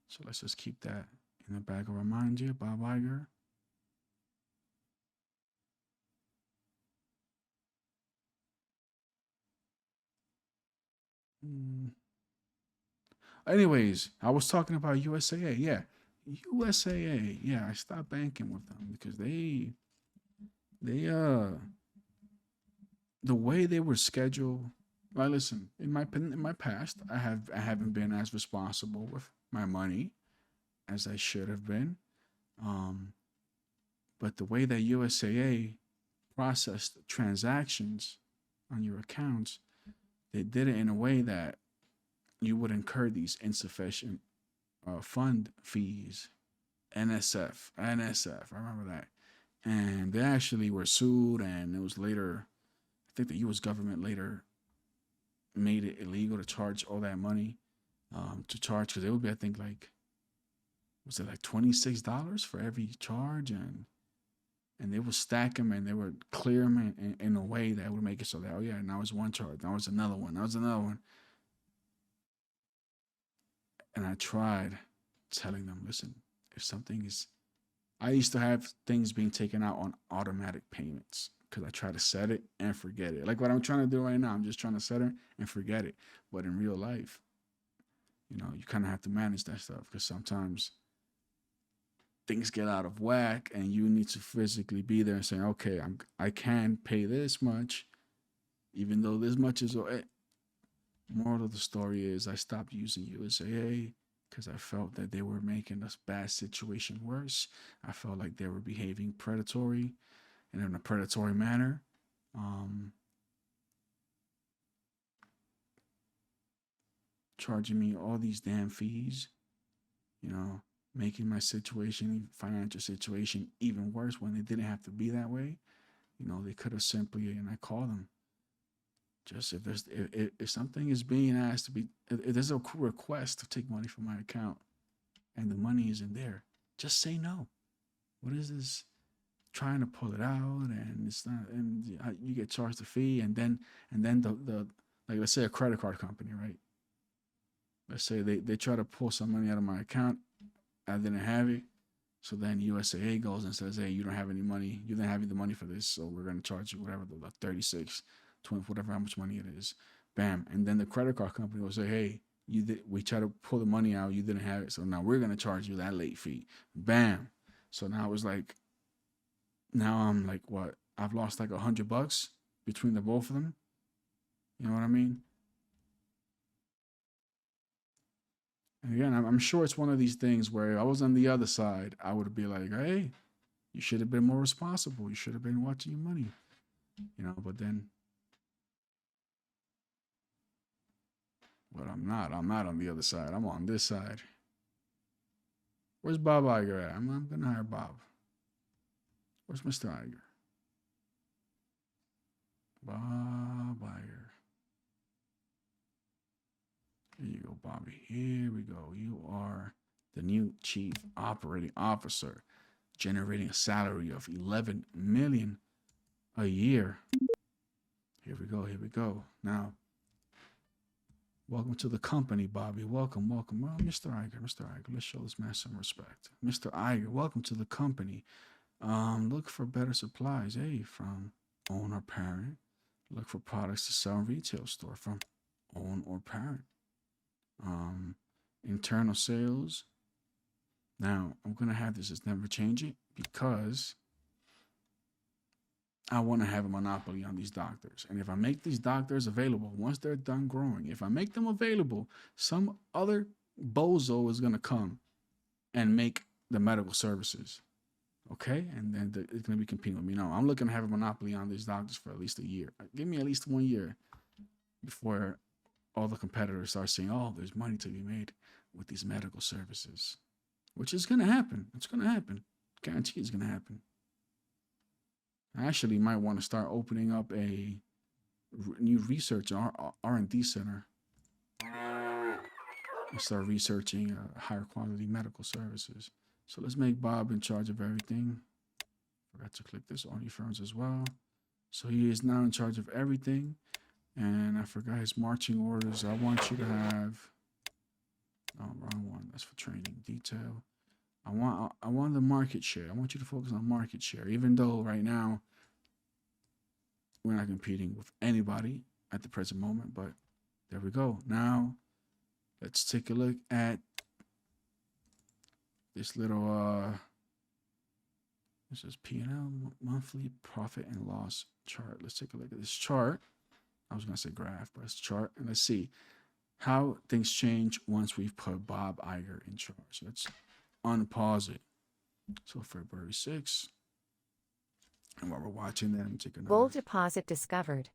So let's just keep that in the back of our minds here. Bob Iger. Anyways, I was talking about USAA. Yeah, USAA. Yeah, I stopped banking with them because they the way they were scheduled. Like, listen, in my past, I haven't been as responsible with my money as I should have been. Um, but the way that USAA processed transactions on your accounts, they did it in a way that you would incur these insufficient fund fees. NSF. I remember that. And they actually were sued, and it was later, I think the U.S. government later made it illegal to charge all that money to charge, because it would be, I think, like, was it like $26 for every charge? And they would stack them and they would clear them in a way that would make it so that, oh yeah, now it's one charge, now it's another one, now it's another one. And I tried telling them, listen, if something is, I used to have things being taken out on automatic payments because I try to set it and forget it. Like what I'm trying to do right now, I'm just trying to set it and forget it. But in real life, you kind of have to manage that stuff because sometimes things get out of whack and you need to physically be there and say, okay, I can pay this much, even though this much is. Moral of the story is I stopped using USAA because I felt that they were making a bad situation worse. I felt like they were behaving predatory and in a predatory manner. Charging me all these damn fees, making my financial situation even worse when it didn't have to be that way. They could have simply, and I call them, just if something is being asked to be, if there's a request to take money from my account and the money isn't there, just say no. What is this trying to pull it out and it's not, and you get charged a fee, and then the like, let's say a credit card company, right? Let's say they try to pull some money out of my account, I didn't have it, so then USAA goes and says, hey, you don't have any money, you didn't have the money for this, so we're going to charge you whatever, the 36, 20, whatever, how much money it is. Bam. And then the credit card company will say, hey, we try to pull the money out, you didn't have it, so now we're going to charge you that late fee. Bam. So now it's like, now I'm like, what? I've lost like $100 between the both of them. You know what I mean? And again, I'm sure it's one of these things where if I was on the other side, I would be like, hey, you should have been more responsible. You should have been watching your money, but then, but I'm not. I'm not on the other side. I'm on this side. Where's Bob Iger at? I'm going to hire Bob. Where's Mr. Iger? Bob Iger. Here you go, Bobby. Here we go. You are the new chief operating officer, generating a salary of $11 million a year. Here we go. Here we go. Now, welcome to the company, Bobby. Welcome, welcome. Well, Mr. Iger, let's show this man some respect. Mr. Iger, welcome to the company. Look for better supplies, from own or parent. Look for products to sell in retail store from own or parent. Internal sales. Now, I'm going to have this as never changing because I want to have a monopoly on these doctors. And if I make these doctors available, once they're done growing, if I make them available, some other bozo is going to come and make the medical services. Okay? And then it's going to be competing with me. No, I'm looking to have a monopoly on these doctors for at least a year. Give me at least 1 year before all the competitors start saying, oh, there's money to be made with these medical services, which is going to happen. It's going to happen. Guarantee it's going to happen. I actually might want to start opening up a new research R&D center and start researching higher quality medical services. So let's make Bob in charge of everything. Forgot to click this on firms as well. So he is now in charge of everything. And I forgot his marching orders. I want you to have, oh, wrong one. That's for training detail. I want the market share. I want you to focus on market share, even though right now we're not competing with anybody at the present moment, but there we go. Now let's take a look at this little, this is P&L monthly profit and loss chart. Let's take a look at this chart. I was going to say graph, but it's chart. And let's see how things change once we've put Bob Iger in charge. Let's unpause it. So February 6th. And while we're watching that, I'm taking gold deposit discovered.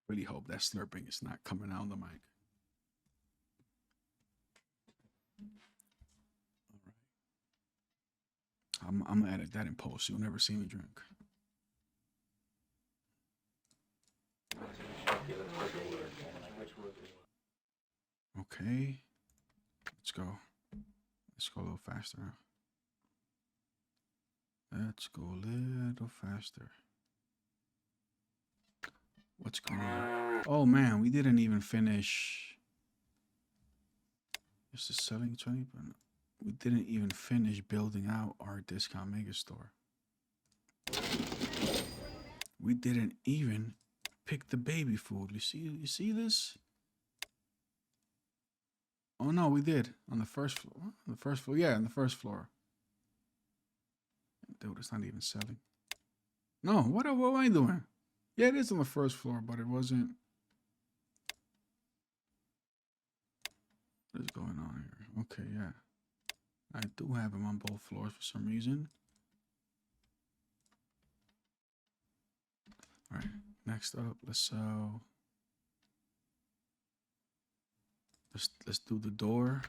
Really hope that slurping is not coming out on the mic. I'm gonna edit that in post. You'll never see me drink. Okay, let's go. Let's go a little faster now. Let's go a little faster. What's going on? Oh man, we didn't even finish. This is selling 20, but we didn't even finish building out our discount mega store. We didn't even pick the baby food. You see this? Oh no, we did on the first floor. On the first floor, yeah, on the first floor. Dude, it's not even selling. No, what am I doing? Yeah, it is on the first floor, but it wasn't. What is going on here? Okay, yeah. I do have them on both floors for some reason. All right, next up, let's do the door.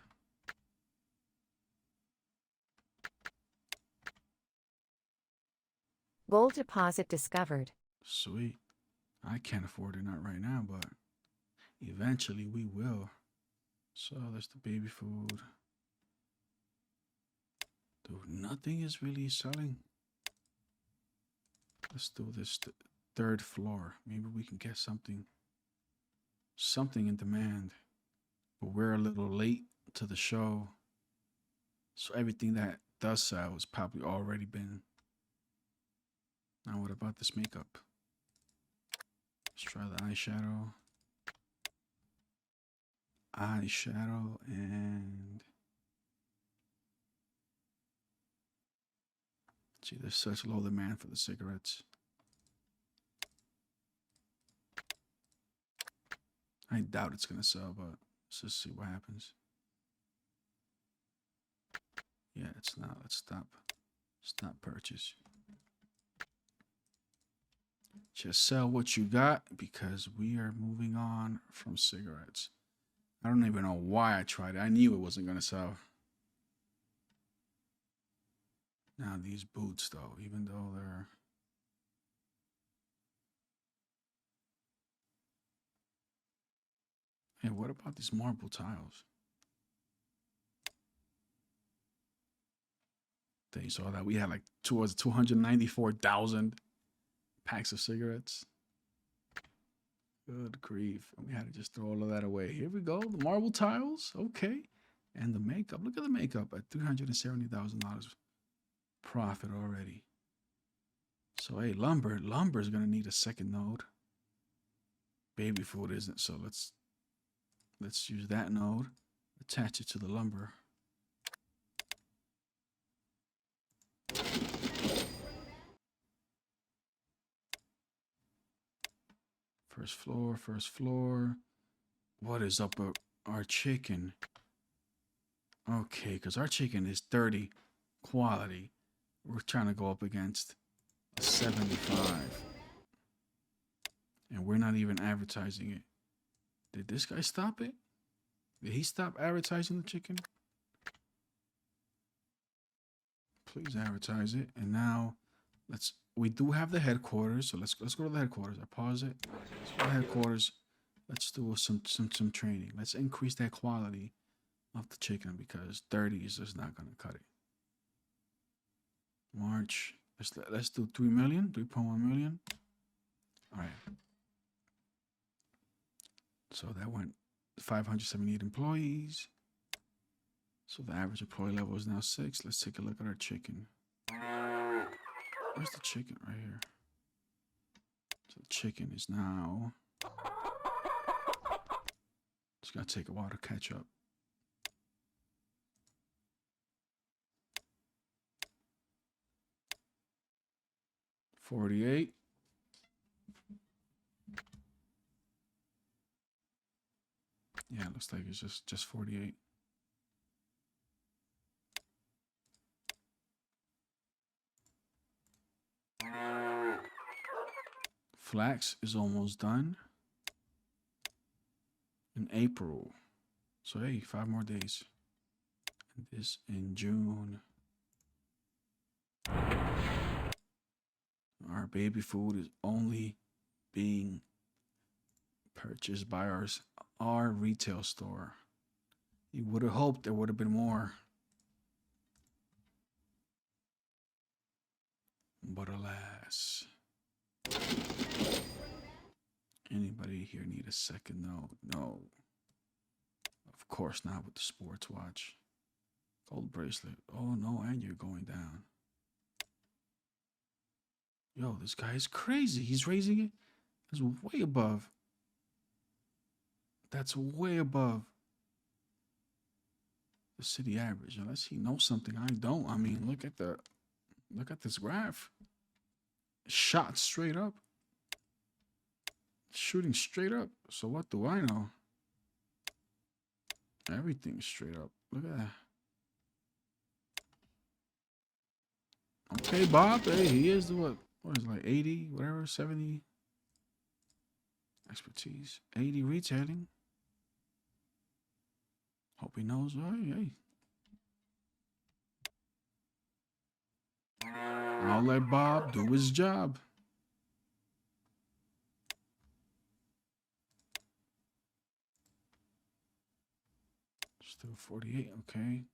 Gold deposit discovered. Sweet. I can't afford it, not right now, but eventually we will. So that's the baby food. Dude, nothing is really selling. Let's do this third floor. Maybe we can get something in demand. But we're a little late to the show. So everything that does sell has probably already been. Now what about this makeup? Let's try the eyeshadow. And see, there's such low demand for the cigarettes. I doubt it's gonna sell, but let's just see what happens. Yeah, it's not. Let's stop. Stop purchase. Just sell what you got because we are moving on from cigarettes. I don't even know why I tried it. I knew it wasn't gonna sell. Now these boots though, even though they're hey, what about these marble tiles? They saw that we had like towards 294,000 packs of cigarettes. Good grief. And we had to just throw all of that away. Here we go. The marble tiles. Okay. And the makeup. Look at the makeup at $370,000 profit already. So hey, lumber is gonna need a second node. Baby food isn't, so let's use that node, attach it to the lumber. First floor, first floor. What is up with our chicken? Okay, because our chicken is 30 quality. We're trying to go up against 75. And we're not even advertising it. Did this guy stop it? Did he stop advertising the chicken? Please advertise it. And now we do have the headquarters, so let's go to the headquarters. I pause it. Let's go to the headquarters. Let's do some training. Let's increase that quality of the chicken because 30 is just not gonna cut it. March. Let's do 3 million, 3.1 million. All right. So that went 578 employees. So the average employee level is now 6. Let's take a look at our chicken. Where's the chicken? Right here. So the chicken is now... It's going to take a while to catch up. $48. Yeah, it looks like it's just 48. Flax is almost done in April. So hey, 5 more days. And this in June. Our baby food is only being purchased by our retail store. You would have hoped there would have been more. But alas. Anybody here need a second note? No. Of course not with the sports watch. Gold bracelet. Oh no, and you're going down. Yo, this guy is crazy. He's raising it. That's way above. That's way above the city average. Unless he knows something I don't. I mean, look at this graph. Shot straight up. Shooting straight up. So what do I know? Everything's straight up. Look at that. Okay, Bob. Hey, he is the what is it, like 80, whatever, 70 expertise. 80 retailing. Hope he knows. Hey. I'll let Bob do his job. Still 48, okay.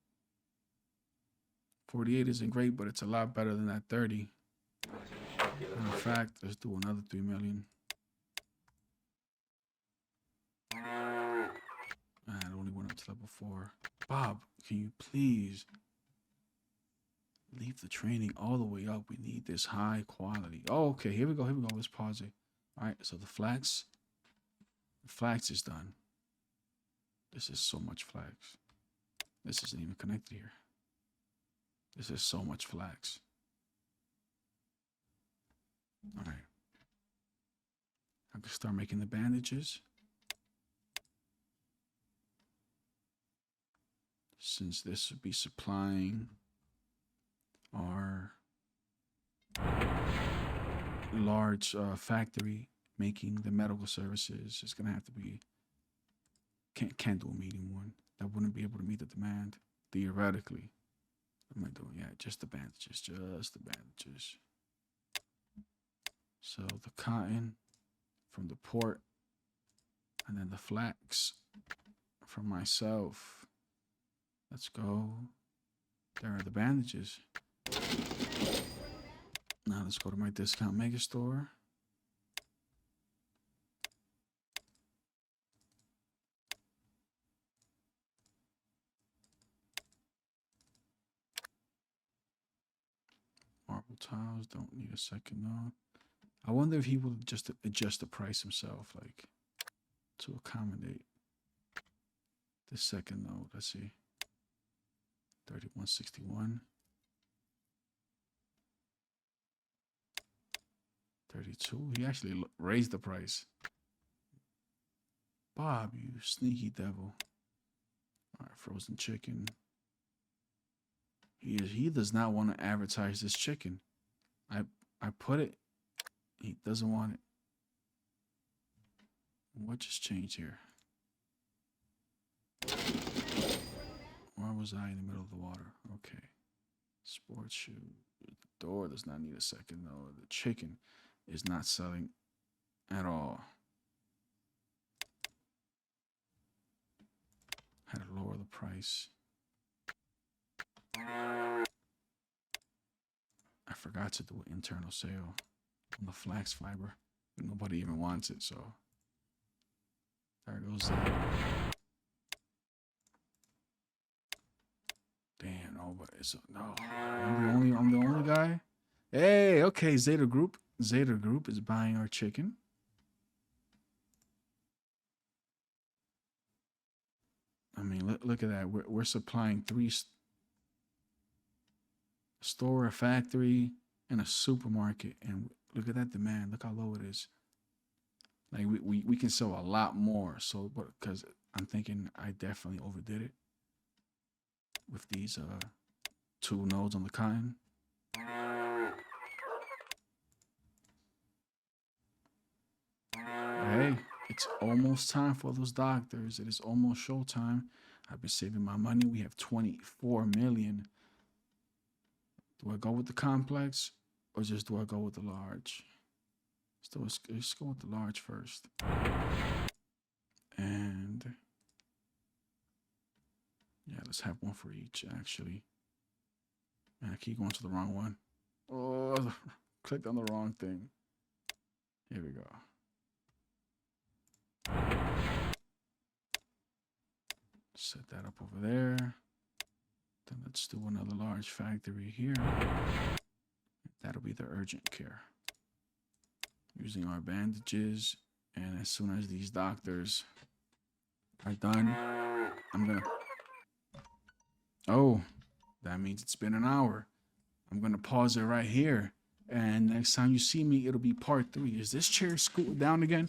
48 isn't great, but it's a lot better than that 30. In fact, let's do another 3 million. It only went up to level 4. Bob, can you please leave the training all the way up? We need this high quality. Oh, okay, here we go. Let's pause it. All right, so the flax is done. This is so much flax. This isn't even connected here. This is so much flax. All right. I can start making the bandages. since this would be supplying our large factory making the medical services, it's gonna have to be can't do a medium one. That wouldn't be able to meet the demand theoretically. What am I doing? Yeah, just the bandages, just the bandages. So the cotton from the port, and then the flax from myself. Let's go. There are the bandages. Now let's go to my discount mega store. Marble tiles, don't need a second node. I wonder if he will just adjust the price himself, like to accommodate the second node. Let's see. 3161. 32. He actually raised the price. Bob, you sneaky devil. All right, frozen chicken. He does not want to advertise this chicken. I put it. He doesn't want it. What just changed here? Why was I in the middle of the water? Okay. Sports shoe. The door does not need a second though. The chicken is not selling at all. Had to lower the price. I forgot to do an internal sale on the flax fiber, but nobody even wants it, so there goes that. Damn, no, but it's no. I'm the only guy. Hey, okay, Zeta Group is buying our chicken. I mean, look at that. We're supplying 3 store, a factory, and a supermarket, and look at that demand. Look how low it is. Like we can sell a lot more. So, but because I'm thinking I definitely overdid it with these 2 nodes on the cotton. Hey, it's almost time for those doctors. It is almost showtime. I've been saving my money. We have 24 million. Do I go with the complex or just do I go with the large? So let's go with the large first. And yeah, let's have one for each actually. Man, I keep going to the wrong one. Oh, clicked on the wrong thing. Here we go. Set that up over there. Then let's do another large factory here. That'll be the urgent care. Using our bandages. And as soon as these doctors are done, I'm gonna... Oh, that means it's been an hour. I'm gonna pause it right here. And next time you see me, it'll be part 3. Is this chair scooted down again?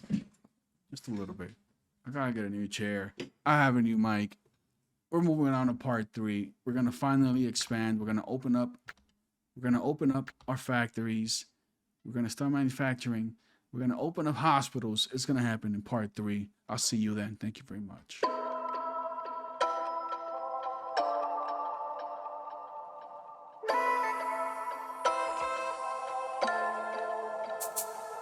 Just a little bit. I gotta get a new chair. I have a new mic. We're moving on to part 3. We're gonna finally expand. We're gonna open up our factories. We're gonna start manufacturing. We're gonna open up hospitals. It's gonna happen in part 3. I'll see you then. Thank you very much.